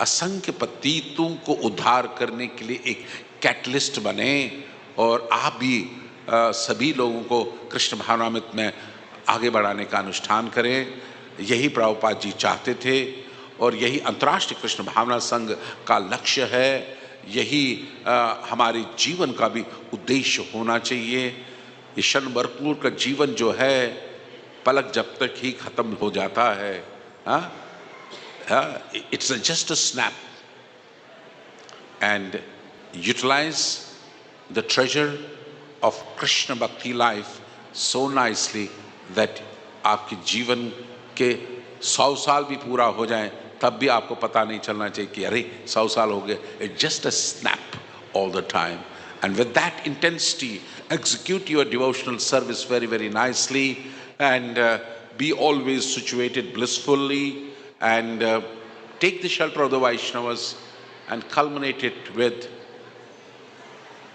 असंख्य पतितों को उद्धार करने के लिए एक कैटलिस्ट बने और आप भी सभी लोगों को कृष्ण भावनामृत में आगे बढ़ाने का अनुष्ठान करें। यही प्रभुपाद जी चाहते थे और यही अंतर्राष्ट्रीय कृष्ण भावना संघ का लक्ष्य है, यही हमारे जीवन का भी उद्देश्य होना चाहिए। ये क्षणभर का जीवन जो है पलक जब तक ही खत्म हो जाता है, it's just a snap, and utilize the treasure of Krishna Bhakti life so nicely that आपके जीवन के 100 साल भी पूरा हो जाएं तब भी आपको पता नहीं चलना चाहिए कि अरे 100 साल हो गए. It's just a snap all the time. And with that intensity, execute your devotional service very, very nicely, and be always situated blissfully, and take the shelter of the Vaishnavas and culminate it with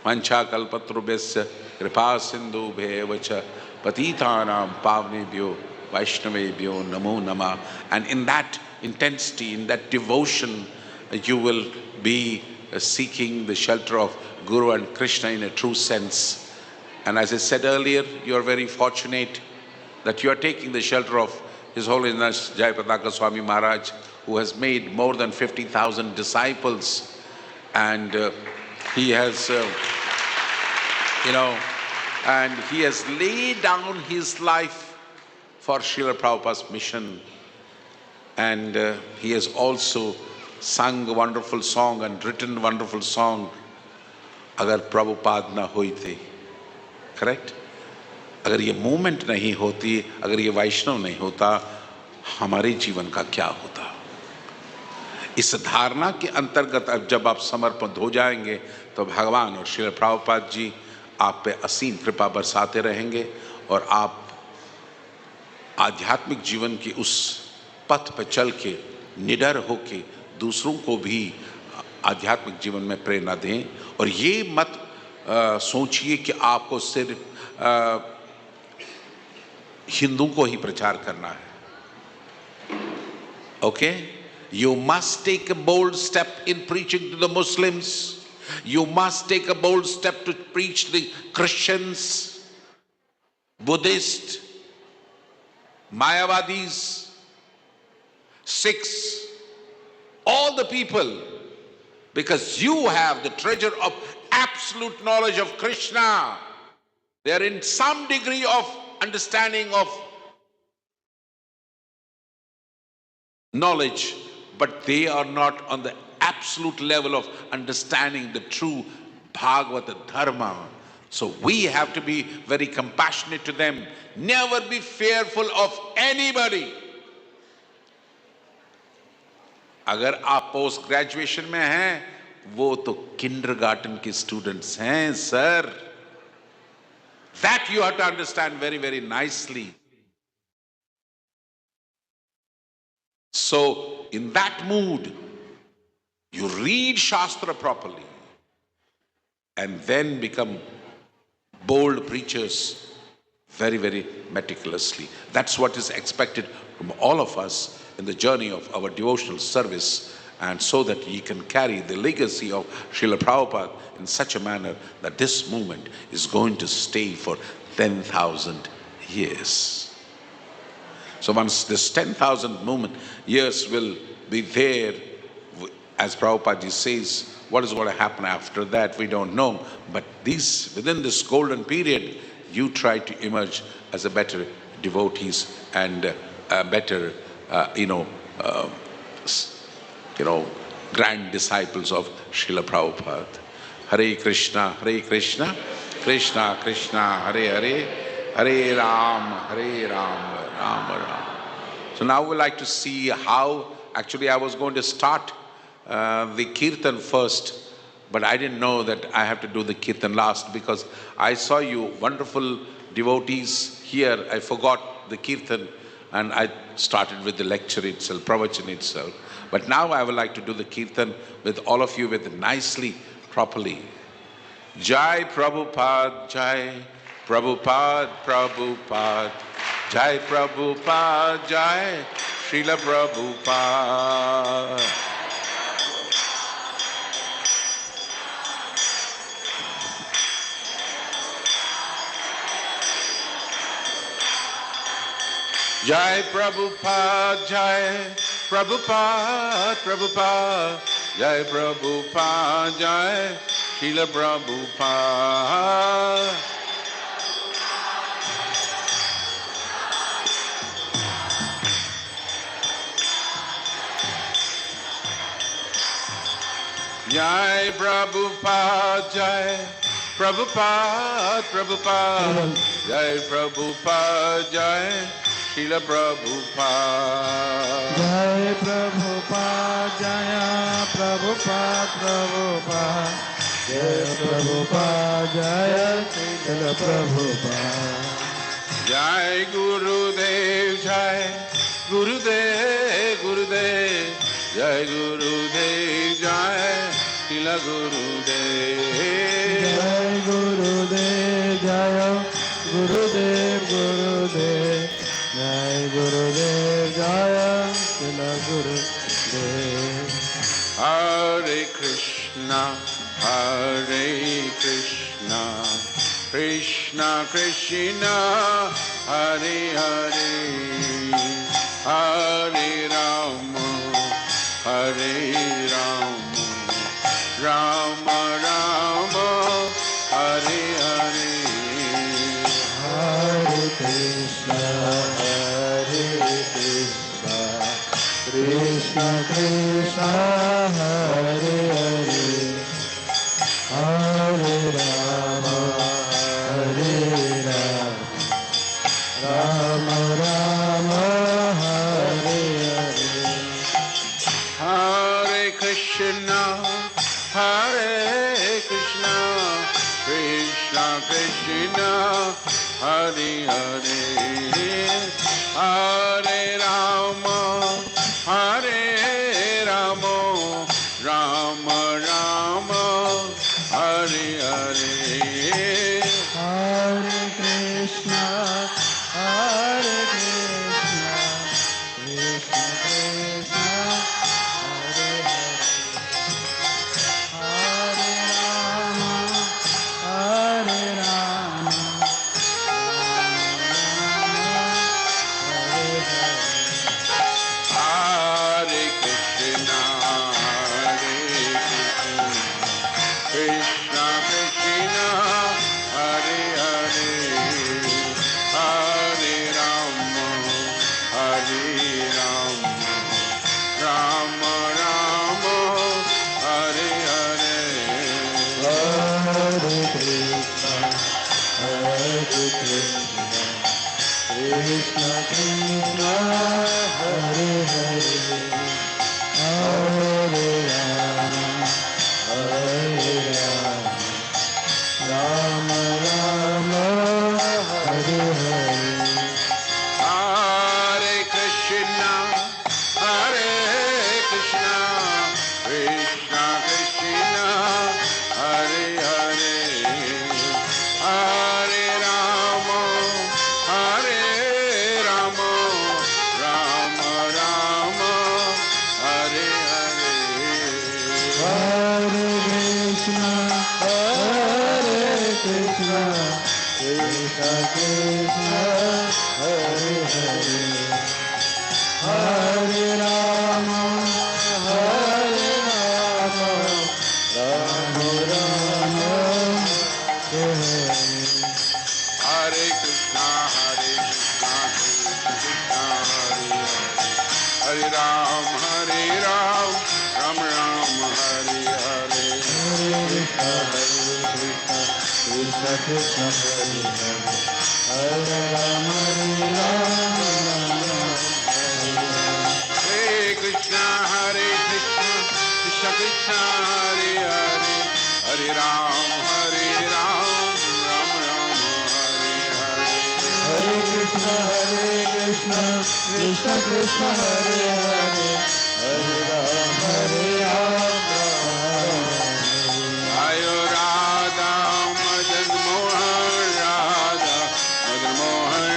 Mancha kalpatrubhyasya kripa sindhubheva cha patitanam pavnebhyo Vaishnavebhyo namo namah. And in that intensity, in that devotion, you will be seeking the shelter of Guru and Krishna in a true sense. And as I said earlier, you are very fortunate that you are taking the shelter of His Holiness Jayapataka Swami Maharaj, who has made more than 50,000 disciples, and he has, and he has laid down his life for Srila Prabhupada's mission, and he has also sung a wonderful song and written a wonderful song, अगर प्रभुपाद ना होई थे, correct? अगर ये movement नहीं होती, अगर ये वैष्णव नहीं होता, हमारे जीवन का क्या होता? इस धारणा के अंतर्गत अब जब आप समर्पित हो जाएंगे तो भगवान और श्री प्रभुपाद जी आप पे असीम कृपा बरसाते रहेंगे और आप आध्यात्मिक जीवन की उस पथ पर चल के निडर होके दूसरों को भी आध्यात्मिक जीवन में प्रेरणा दें. और ये मत सोचिए कि आपको सिर्फ हिंदू को ही प्रचार करना है. Okay, you must take a bold step in preaching to the Muslims. You must take a bold step to preach the Christians, Buddhists, Mayavadis, Sikhs, all the people, because you have the treasure of absolute knowledge of Krishna. They are in some degree of understanding of knowledge, but they are not on the absolute level of understanding the true Bhagavata Dharma. So we have to be very compassionate to them. Never be fearful of anybody. अगर आप post graduation में हैं, वो तो kindergarten के students हैं sir. That you have to understand very, very nicely. So in that mood, you read Shastra properly and then become bold preachers very, very meticulously. That's what is expected from all of us in the journey of our devotional service, and so that ye can carry the legacy of Srila Prabhupada in such a manner that this movement is going to stay for 10,000 years. So once this 10,000 years will be there, as Prabhupada ji says, what is going to happen after that, we don't know. But within this golden period, you try to emerge as a better devotees and better, grand disciples of Srila Prabhupada. Hare Krishna, Krishna Krishna, Hare Hare, Hare Ram, Ram Ram. So now we'd like to see how, actually I was going to start the Kirtan first, but I didn't know that I have to do the Kirtan last because I saw you wonderful devotees here. I forgot the Kirtan and I started with the lecture itself, pravachan itself. But now I would like to do the Kirtan with all of you with nicely, properly. Jai Prabhupada, Jai Prabhupada, Prabhupada, Jai Prabhupada, Jai Srila Prabhupada. Jai Prabhupada, Jai Prabhupada, Prabhupada, Jai Prabhupada, Jai Srila Prabhupada. Jai Prabhupada, Jai Prabhupada, Prabhupada, Jai Prabhupada, Jai Srila Prabhupada. Jai Prabhupada, Jaya Prabhupada, Prabhupada, Jai Prabhupada, Jaya Srila Prabhupada. Jai Gurudev, Jai Gurudev, Gurudev, Jai Gurudev, Jai Srila Gurudev. Jai Gurudev, Jaya Gurudev, Gurudev, Jai Gurudev, Jaya Srila Gurudev. Hare Krishna, Hare Krishna, Krishna Krishna, Hare Hare, Hare Rama, Hare Rama, Rama Rama, Hare Hare. Hare Krishna, Hare Krishna, Krishna Krishna, Hare Hare, Hare Rama, Hare Rama, Rama Rama, Hare Hare. Hare Krishna, Hare Krishna, Krishna Krishna, Hare Hare, Hare Rama, Hare Rama, Rama Rama, Hare Hare. Hare Krishna, Hare Krishna, Krishna Krishna, Hare Hare, Hare Rama, Hare Rama, Rama Krishna, Krishna, Hare Hare. Hare Rama, Hare Rama, Rama Rama, Hare Hare Krishna, Hare Krishna, Krishna Krishna, Hare Hare, Hare Ram, Ram Ram, Hare Hare. Krishna, Krishna Krishna, Hare Hare, Hare Rama, Hare Krishna, Hare Krishna, Krishna Krishna, Hare Hare, Hare Ram, Ram Ram, Hare Hare. Hare Krishna, Krishna Krishna, Hare Hare, Hare Rama, Ayo Radha, Madan Mohan, Radha, Madan Mohan,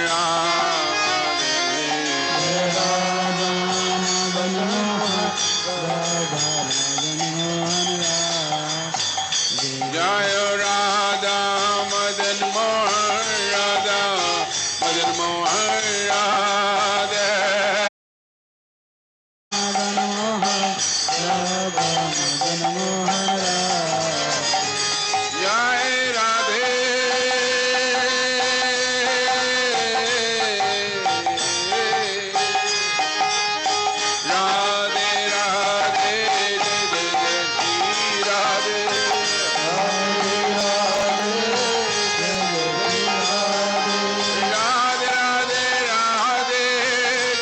Jaya Radha, Madan Mohan, Radha, Madan Mohan, Radha. Jai Radhe. Radhe Radhe, Jai Jai Jai Shri Radhe. Radhe Radhe Radhe,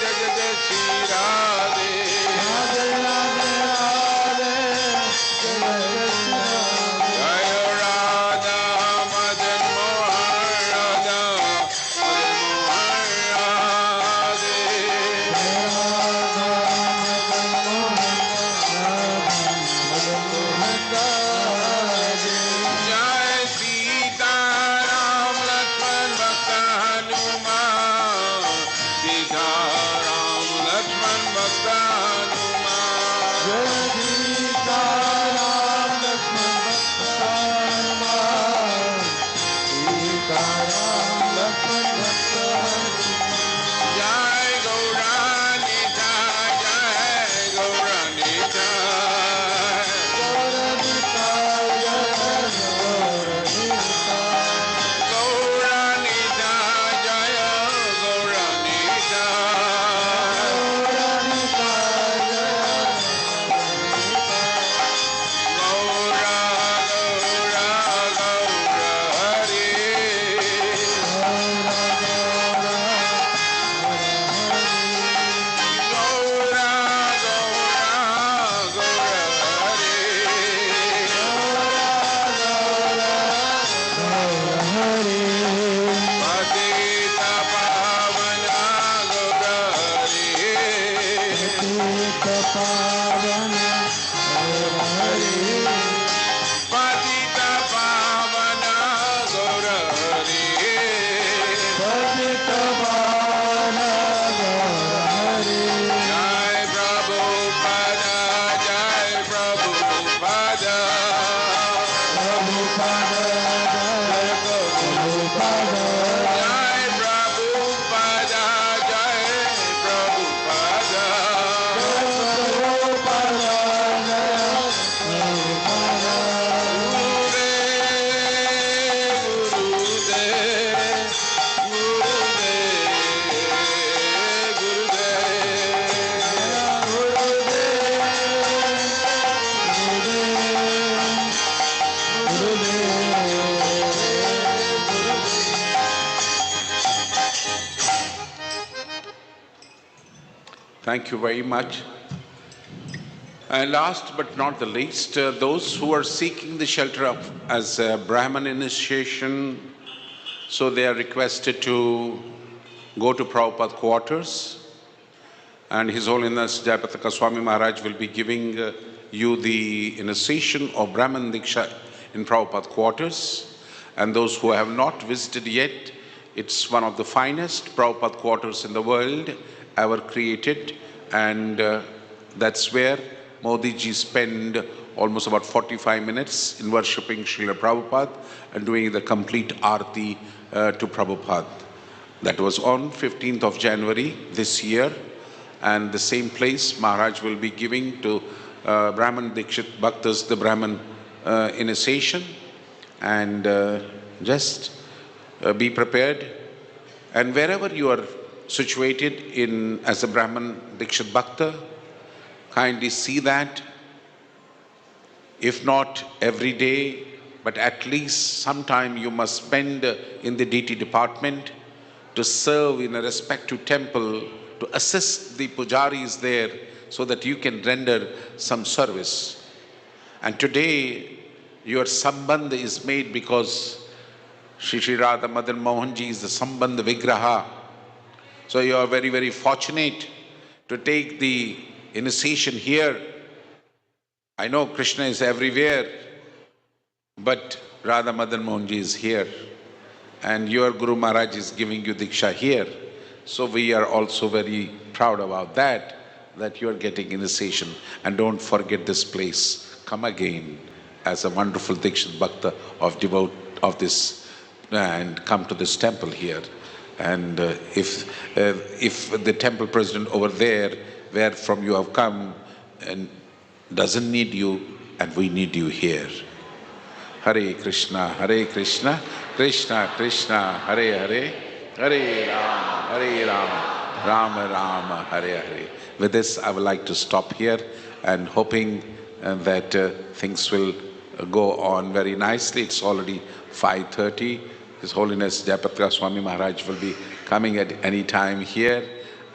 Jai Jai Jai Shri Radhe. Jaya Radha, Madan Mohan, Radha, Madan Mohan, Radhe. Jai Sita Ram Lakshman Bhakta Hanuman. Sita Ram Lakshman Bhakta Hanuman. Jai Gauranita, Jai Gauranita. Gauranita, Jaya Gauranita. Gaura, Gaura, Gaura, Gaura, Gaura, Gaura, Patita Pavana Gaura, Patita Pavana Gaura, Jai Prabhupada, Jai Prabhupada. Jai Prabhupada, Jai Prabhupada. Gurudev, Thank you very much. And last but not the least, those who are seeking the shelter of as a Brahman initiation, so they are requested to go to Prabhupada quarters, and His Holiness Jayapataka Swami Maharaj will be giving you the initiation of Brahman Diksha in Prabhupada quarters. And those who have not visited yet, it's one of the finest Prabhupada quarters in the world ever created, and that's where Modi ji spent almost about 45 minutes in worshipping Srila Prabhupada and doing the complete arti to Prabhupada. That was on 15th of January this year. And the same place Maharaj will be giving to Brahman Dikshit Bhaktas the Brahman initiation. And just be prepared. And wherever you are situated in as a Brahman Dikshit Bhakta, kindly see that, if not every day, but at least sometime you must spend in the DT department to serve in a respective temple, to assist the pujaris there so that you can render some service. And today your sambandh is made because Shri Radha Madan Mohan Ji is the sambandh vigraha. So you are very, very fortunate to take the initiation here. I know Krishna is everywhere, but Radha Madan Mohan Ji is here. And your Guru Maharaj is giving you Diksha here. So we are also very proud about that you are getting initiation. And don't forget this place. Come again as a wonderful Dikshit Bhakta of this, and come to this temple here. And if the temple president over there, where from you have come, and doesn't need you, and we need you here. Hare Krishna, Krishna Krishna, Hare Hare, Hare Rama, Rama Rama, Hare Hare. With this, I would like to stop here, and hoping that things will go on very nicely. It's already 5:30. His Holiness Jayaprakash Swami Maharaj will be coming at any time here,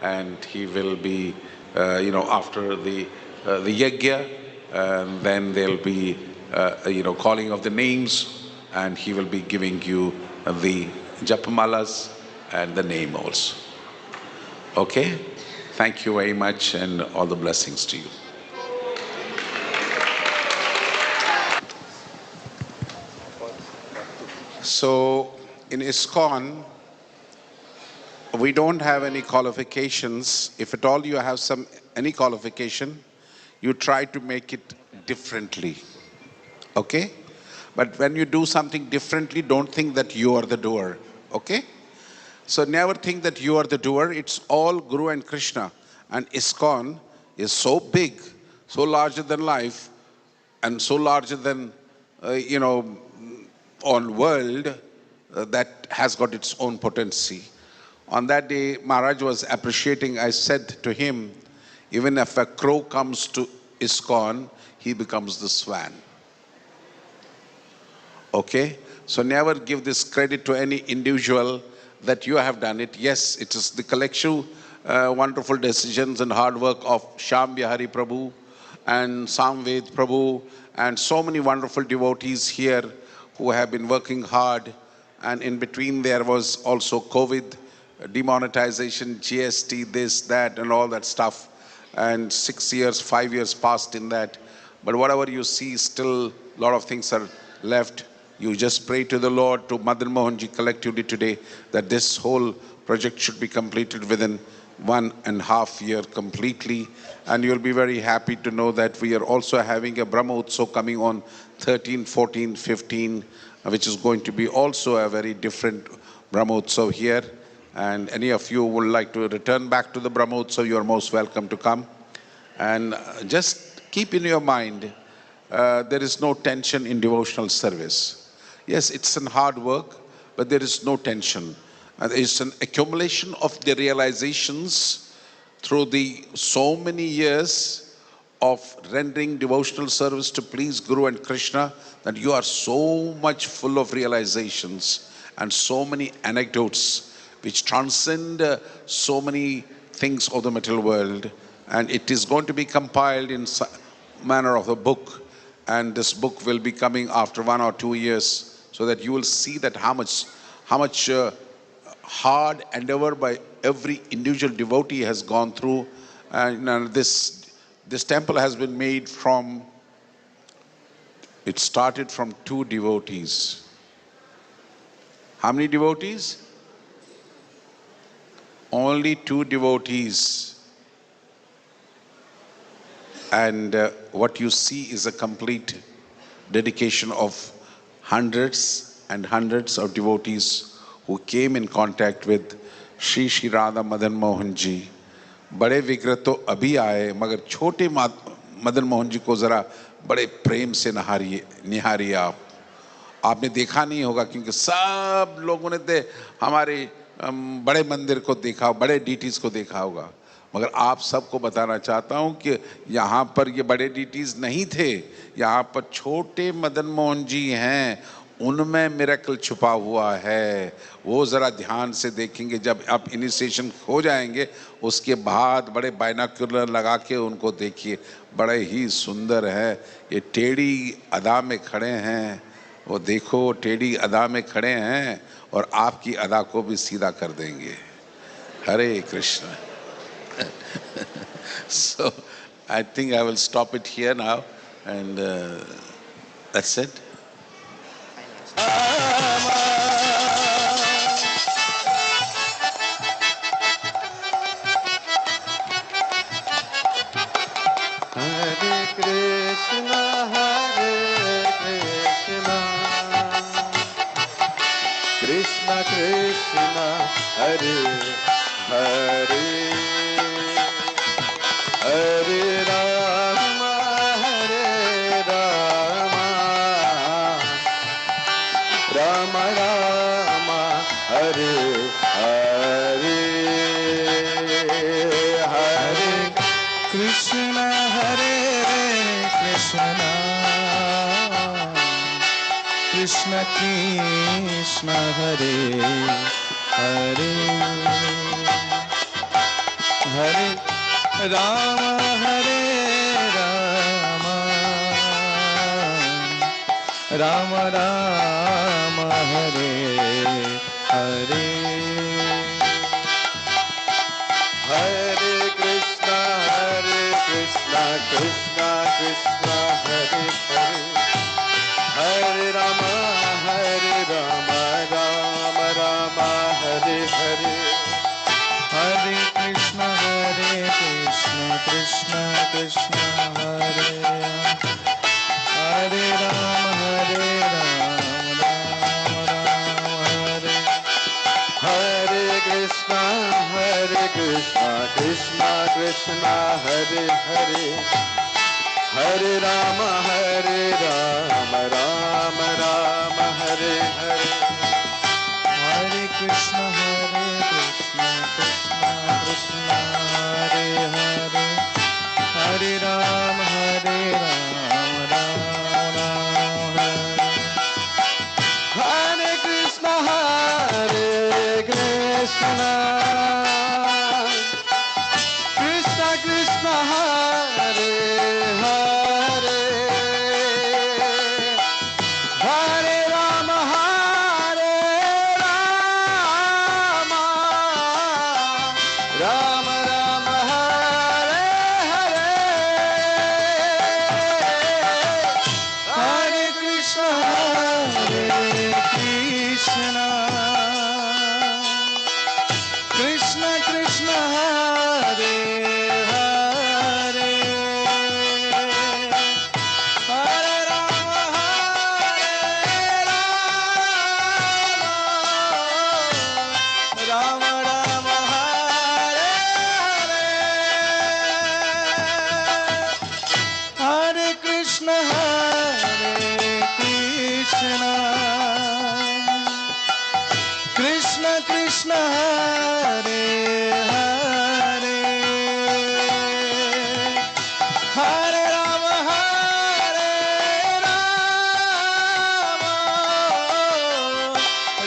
and he will be, after the yajna, then there'll be, calling of the names, and he will be giving you the japamalas and the name also. Okay? Thank you very much, and all the blessings to you. So, in ISKCON, we don't have any qualifications. If at all you have any qualification, you try to make it differently. Okay? But when you do something differently, don't think that you are the doer. Okay? So never think that you are the doer. It's all Guru and Krishna. And ISKCON is so big, so larger than life, and so larger than, on world, that has got its own potency. On that day, Maharaj was appreciating. I said to him, even if a crow comes to ISKCON, he becomes the swan. Okay? So never give this credit to any individual that you have done it. Yes, it is the collective wonderful decisions and hard work of Shyam Bihari Prabhu and Samved Prabhu and so many wonderful devotees here who have been working hard. And in between there was also COVID, demonetization, GST, this, that, and all that stuff. And 6 years, 5 years passed in that. But whatever you see, still a lot of things are left. You just pray to the Lord, to Madan Mohan Ji collectively today, that this whole project should be completed within 1.5 years completely. And you'll be very happy to know that we are also having a Brahma Utsav coming on 13, 14, 15, which is going to be also a very different Brahma Utsav here. And any of you would like to return back to the Brahma Utsav, you are most welcome to come. And just keep in your mind, there is no tension in devotional service. Yes, it's an hard work, but there is no tension. And it's an accumulation of the realizations through the so many years of rendering devotional service to please Guru and Krishna, that you are so much full of realizations and so many anecdotes which transcend so many things of the material world. And it is going to be compiled in manner of a book. And this book will be coming after 1 or 2 years, so that you will see that how much hard endeavor by every individual devotee has gone through. And this temple has been made from, it started from 2 devotees. How many devotees? Only 2 devotees. And what you see is a complete dedication of hundreds and hundreds of devotees who came in contact with Shri Radha Madan Mohan Ji. बड़े विग्रह तो अभी आए, मगर छोटे मदन मोहन जी को जरा बड़े प्रेम से निहारिए आप। आपने देखा नहीं होगा क्योंकि सब लोगों ने हमारे बड़े मंदिर को देखा, बड़े डीटीज को देखा होगा, मगर आप सबको बताना चाहता हूं कि यहाँ पर ये बड़े डीटीज नहीं थे, यहाँ पर छोटे मदन मोहन जी हैं, उनमें मिरेकल छुपा हुआ है। वो ज़रा ध्यान से देखेंगे, जब आप इनिशिएशन हो जाएंगे उसके बाद बड़े बाइनोक्यूलर लगा के उनको देखिए, बड़े ही सुंदर है। ये टेढ़ी अदा में खड़े हैं, वो देखो टेढ़ी अदा में खड़े हैं और आपकी अदा को भी सीधा कर देंगे। हरे Krishna. So I think I will stop it here now and that's it. Hare Krishna, Krishna Krishna, Hare Hare, Hare Rama, Rama Rama, Hare Hare, Hare Krishna Hare Krishna, Krishna Krishna Hare Hare, Hare Rama Rama Rama Hare Hare. Hare Krishna, Krishna Krishna, Hare Hare, Hare Rama, Rama Rama, Hare Hare. Hare Krishna Krishna Krishna Hare Rama, Hare Rama Hare. Hare Krishna, Krishna Krishna, Hare Hare, Hare Rama, Rama Rama, Hare Hare. Hare Krishna Krishna Krishna Hare Hare, Hare Rama Rama Hare. Hare Krishna, Krishna Krishna, Hare Hare, Hare Rama, Rama Rama, Hare Hare. Hare Krishna Krishna Krishna Hare Hare, Hare Rama Rama Rama Hare Hare. Hare Krishna Krishna Krishna Hare Hare, Hare Rama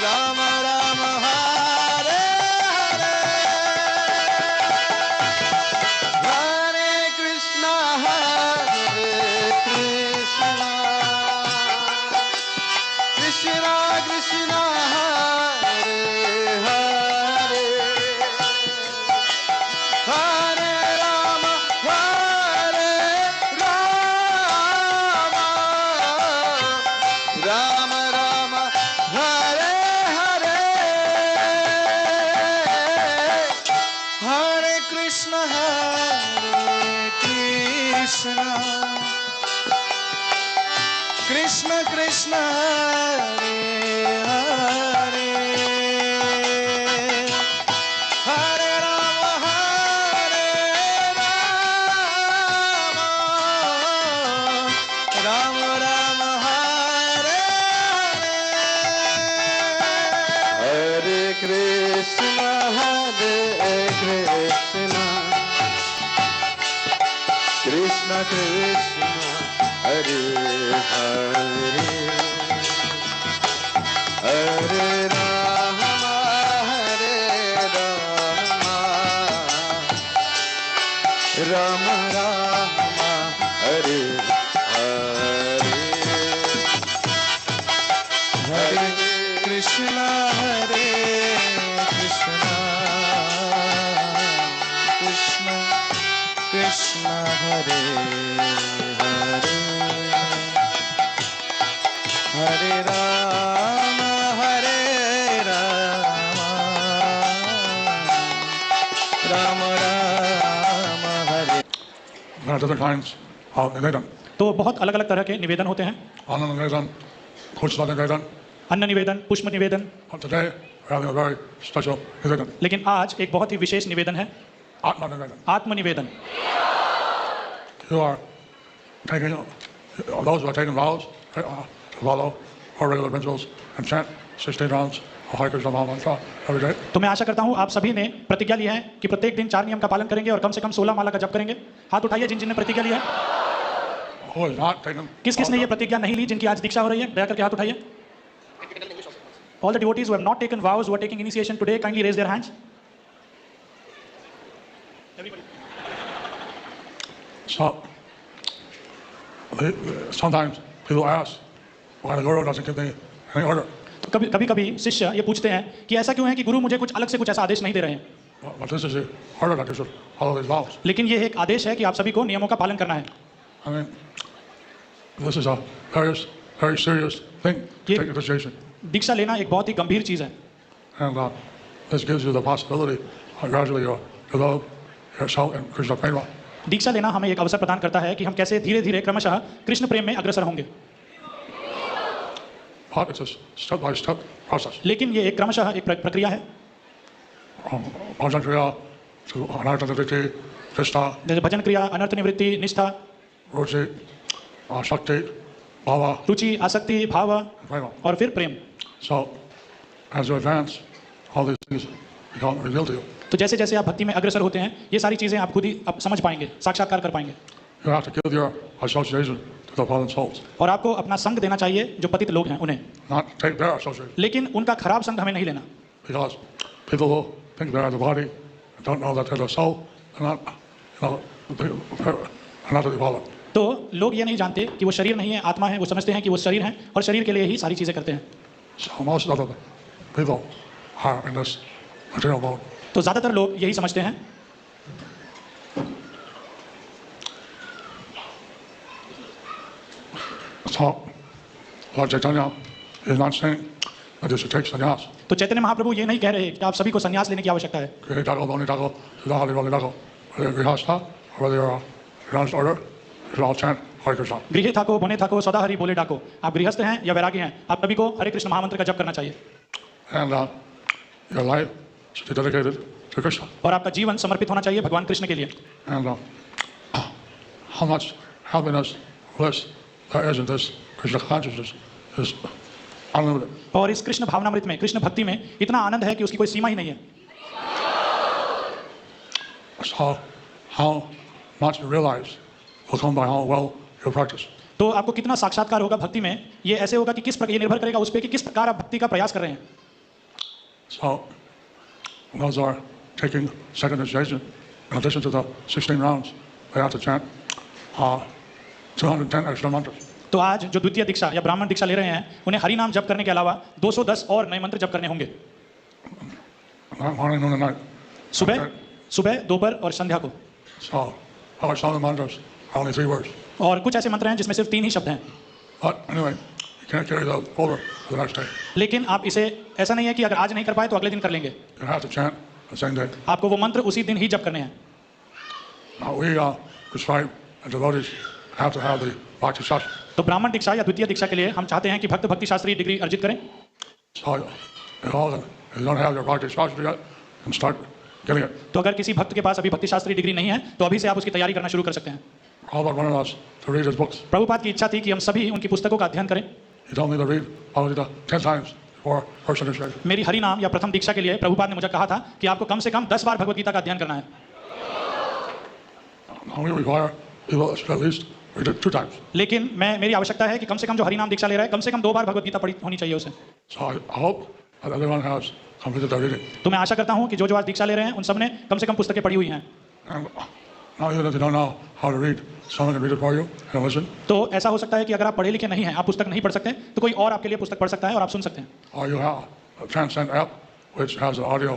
Rama Rama Hare Hare. Hare Krishna Krishna Krishna Hare Hare, Hare Rama Rama Rama, Hare Hare. Hare Krishna Krishna Krishna Hare Hare, Hare Rama Krishna Krishna Krishna Hare Hare Hare Rama Hare Rama Rama Rama Hare Hare Hare Krishna Hare Krishna Krishna Krishna Hare Hare Hare Rama Hare Rama Rama Rama Hare There are different kinds of nivedan. तो बहुत अलग अलग तरह के निवेदन होते हैं। Anna nivedan, Pushpa nivedan. अन्न निवेदन, पुष्प निवेदन। But today we're having a very special nivedan, लेकिन आज एक बहुत ही विशेष निवेदन है, Atma nivedan. आत्म निवेदन। You are taking, those who are taking vows to follow our regular rituals and chant 16 rounds of Hare Krishna Mahamantra every day. तो मैं आशा करता हूँ आप सभी ने प्रतिज्ञा लिया है कि प्रत्येक दिन 4 नियम का पालन करेंगे और कम से कम 16 माला का जप करेंगे। हाथ उठाइए जिन जिन ने प्रतिज्ञा लिया है। Who is not taking? किस किस ने ये प्रतिज्ञा नहीं ली, जिनकी आज दीक्षा हो रही है, दया करके हाथ उठाइए। All the devotees who have not taken vows, who are taking initiation today, kindly raise their hands. So, sometimes people ask why the Guru doesn't give me any order. तो कभी कभी शिष्य ये पूछते हैं कि ऐसा क्यों है कि गुरु मुझे कुछ अलग से कुछ ऐसा आदेश नहीं दे रहे हैं। But this is the order that you should follow these vows. लेकिन ये एक आदेश है कि आप सभी को नियमों का पालन करना है। I mean, this is a very serious thing to Ye- take initiation. दीक्षा लेना एक बहुत ही गंभीर चीज़ है And this gives you the possibility of gradually develop yourself in Krishna Prema. दीक्षा लेना हमें एक अवसर प्रदान करता है कि हम कैसे धीरे धीरे क्रमशः कृष्ण प्रेम में अग्रसर होंगे। But it's a step-by-step process. लेकिन ये एक क्रमशः एक प्रक्रिया है, Bhajan Kriya to Anartha Krishna, जैसे भजन क्रिया, अनर्थ निवृत्ति, निष्ठा, Ruchi, Shakti, Bhava, रुचि, आसक्ति, भाव Prema. और फिर प्रेम। So, as you advance, all these things become revealed to you. तो जैसे जैसे आप भक्ति में अग्रसर होते हैं ये सारी चीज़ें आप खुद ही आप समझ पाएंगे, साक्षात्कार कर पाएंगे। You have to give your association to the fallen souls, और आपको अपना संग देना चाहिए जो पतित लोग हैं उन्हें, not take their association. लेकिन उनका खराब संग हमें नहीं लेना, Because people who think they're the body and don't know that they're the soul, they're not, they're not to be followed. तो लोग ये नहीं जानते कि वो शरीर नहीं है, आत्मा है, वो समझते हैं कि वो शरीर है और शरीर के लिए ही सारी चीज़ें करते हैं। So most of the people are in this material mode. तो ज़्यादातर लोग यही समझते हैं। So Lord Chaitanya is not saying that you should take sannyas. तो चैतन्य महाप्रभु ये नहीं कह रहे कि आप सभी को संन्यास लेने की आवश्यकता है। Hey, Dago, Boni Dago, Sudhali, Boni Dago. Whether you're Grihastha or whether you're a renounced order, you should all chant Hare Krishna. गृह थाको, बने थाको, सदा हरि बोले डाको। आप गृहस्थ हैं या वैरागी हैं, आप सभी को हरे कृष्ण महामंत्र का जप करना चाहिए। And your life should be dedicated to Krishna. और आपका जीवन समर्पित होना चाहिए भगवान कृष्ण के लिए। And how much happiness, bliss there is in this Krishna consciousness is unlimited. और इस कृष्ण भावनामृत में, कृष्ण भक्ति में इतना आनंद है कि उसकी कोई सीमा ही नहीं है। So how much you realize will come by how well you practice. तो आपको कितना साक्षात्कार होगा भक्ति में, ये ऐसे होगा कि किस प्रकार, ये निर्भर करेगा उस पर कि किस प्रकार आप भक्ति का प्रयास कर रहे हैं। So those are taking second initiation. In addition to the 16 rounds, they have to chant 210 extra mantras. तो आज जो द्वितीय दीक्षा या ब्राह्मण दीक्षा ले रहे हैं उन्हें हरि नाम जप करने के अलावा 210 और नए मंत्र जप करने होंगे। Morning, noon, and night. सुबह, दोपहर और संध्या को। So our some of the mantras are only 3 words. और कुछ ऐसे मंत्र हैं जिसमें सिर्फ 3 ही शब्द हैं। But anyway, you can't carry that over to the next day. लेकिन आप इसे ऐसा नहीं है कि अगर आज नहीं कर पाए तो अगले दिन कर लेंगे। You have to chant the same day. आपको वो मंत्र उसी दिन ही जप करने हैं। Now we prescribe and devotees have to have the Bhakti Shastra. तो ब्राह्मण दीक्षा या द्वितीय दीक्षा के लिए हम चाहते हैं कि भक्त भक्ति शास्त्री डिग्री अर्जित करें। So if you don't have your Bhakti Shastra yet, you can start getting it. तो अगर किसी भक्त के पास अभी भक्ति शास्त्री डिग्री नहीं है तो अभी से आप उसकी तैयारी करना शुरू कर सकते हैं। All but one of us to read his books. Prabhupada की इच्छा थी कि हम सभी उनकी पुस्तकों का अध्ययन करें। He told me to read Bhagavad Gita 10 times for first initiation. मेरी हरि नाम या प्रथम दीक्षा के लिए प्रभुपाद ने मुझे कहा था कि आपको कम से कम 10 बार भगवत गीता का अध्ययन करना है। We require people to at least read it 2 times. लेकिन मेरी आवश्यकता है कि कम से कम जो हरि नाम दीक्षा ले रहा है कम से कम 2 बार भगवत गीता पढ़ी होनी चाहिए उसे। So I hope that everyone has completed their reading. तो मैं आशा करता हूं कि जो आज दीक्षा ले रहे हैं उन सब ने कम से कम पुस्तकें पढ़ी हुई हैं। And now even if you don't know how to read, someone can read it for you and listen. तो ऐसा हो सकता है कि अगर आप पढ़े लिखे नहीं हैं, आप पुस्तक नहीं पढ़ सकते, तो कोई और आपके लिए पुस्तक पढ़ सकता है और आप सुन सकते हैं। Or you have a Transcend app which has an audio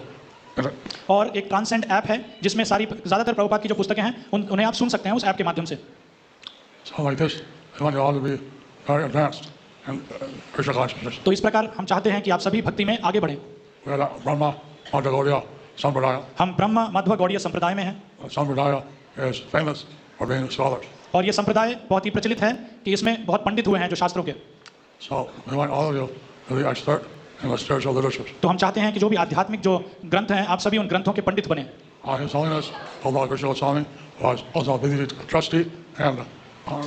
in it. और एक ट्रांसेंड ऐप है जिसमें सारी ज़्यादातर प्रभुपाद की जो पुस्तकें हैं उन्हें आप सुन सकते हैं उस ऐप के माध्यम से। So like this, we want you all to be very advanced in Krishna consciousness. तो इस प्रकार हम चाहते हैं कि आप सभी भक्ति में आगे बढ़ें। We are the Brahma, Madhya Gaudiya, Sampradaya. हम ब्रह्म मध्व गौड़ीय संप्रदाय में हैं Sampradaya is famous for being scholars. और ये संप्रदाय बहुत ही प्रचलित है कि इसमें बहुत पंडित हुए हैं जो शास्त्रों के। So we want all of you to be expert in the spiritual literatures. तो हम चाहते हैं कि जो भी आध्यात्मिक जो ग्रंथ हैं आप सभी उन ग्रंथों के पंडित बने। His Holiness, Bhagavad Krishna Goswami, was also a BBD trustee and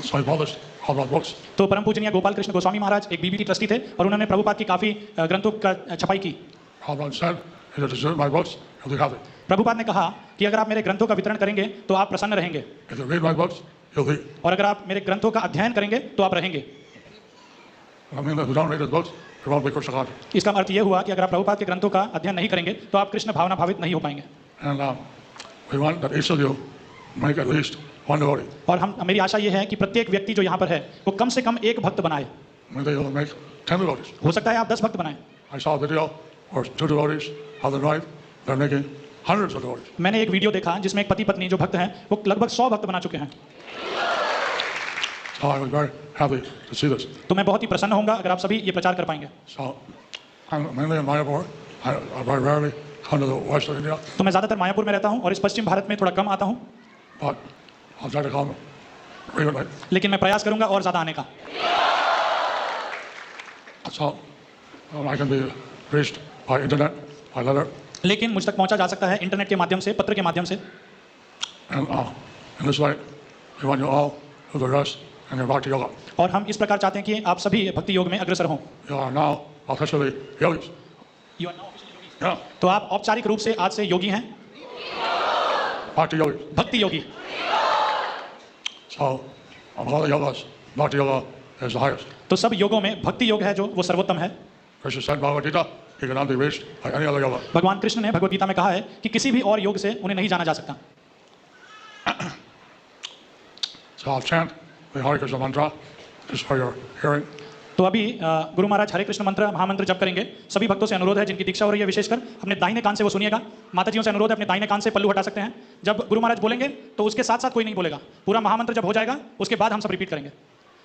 so he published all the books. तो परम पूजनीय गोपाल कृष्ण गोस्वामी महाराज एक बीबीटी ट्रस्टी थे और उन्होंने प्रभुपाद की काफ़ी ग्रंथों का छपाई की। Prabhupada said, if you distribute my books, you'll be happy. Prabhupada ने कहा कि अगर आप मेरे ग्रंथों का वितरण करेंगे तो आप प्रसन्न रहेंगे If you read my books, you'll be. और अगर आप मेरे ग्रंथों का अध्ययन करेंगे तो आप रहेंगे। I mean, if you don't read his books, you won't be Krishna conscious. इसका अर्थ ये हुआ कि अगर आप प्रभुपाद के ग्रंथों का अध्ययन नहीं करेंगे तो आप कृष्ण भावना भावित नहीं हो पाएंगे। And we want that each of you make at least one devotee. और मेरी आशा ये है कि प्रत्येक व्यक्ति जो यहाँ पर है वो कम से कम एक भक्त बनाए। Maybe you'll make 10 devotees. हो सकता है आप 10 भक्त बनाएं। I saw a video where 2 devotees, husband and wife, they're making hundreds of devotees. मैंने एक वीडियो देखा जिसमें एक पति पत्नी जो भक्त हैं वो लगभग 100 भक्त बना चुके हैं। So I was very happy to see this. तो मैं बहुत ही प्रसन्न होऊंगा अगर आप सभी ये प्रचार कर पाएंगे। So I'm mainly in Mayapur. I very rarely come to the west of India, तो मैं ज़्यादातर मायापुर में रहता हूँ और इस पश्चिम भारत में थोड़ा कम आता हूँ, but I'll try to come frequently. लेकिन मैं प्रयास करूंगा और ज़्यादा आने का। So I can be reached by internet, by letter, लेकिन मुझ तक पहुंचा जा सकता है इंटरनेट के माध्यम से, पत्र के माध्यम से। and in this way, we want you all to progress in your bhakti yoga. और हम इस प्रकार चाहते हैं कि आप सभी भक्ति योग में अग्रसर हों। You are now officially yogis. Yeah, तो आप औपचारिक रूप से आज से योगी हैं, bhakti yogis. भक्ति योगी। So of all the yogas, bhakti yoga is the highest. तो सब योगों में भक्ति योग है जो वो सर्वोत्तम है। Krishna said Bhagavad Gita, he cannot be reached by any other yoga. भगवान कृष्ण ने भगवद गीता में कहा है कि किसी भी और योग से उन्हें नहीं जाना जा सकता। So I'll chant the Hare Krishna mantra just for your hearing. तो अभी गुरु महाराज हरे कृष्ण मंत्र महामंत्र जप करेंगे। सभी भक्तों से अनुरोध है जिनकी दीक्षा हो रही है विशेषकर अपने दाहिने कान से वो सुनिएगा। माताजियों से अनुरोध है अपने दाहिने कान से पल्लू हटा सकते हैं। जब गुरु महाराज बोलेंगे तो उसके साथ साथ कोई नहीं बोलेगा, पूरा महामंत्र जब हो जाएगा उसके बाद हम सब रिपीट करेंगे।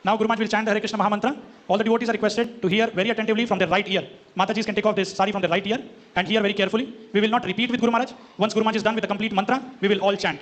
Now Guru Maharaj will chant the Hare Krishna Mahamantra. All the devotees are requested to hear very attentively from their right ear. Mataji's can take off this sari from their right ear and hear very carefully. We will not repeat with Guru Maharaj. Once Guru Maharaj is done with the complete mantra, we will all chant.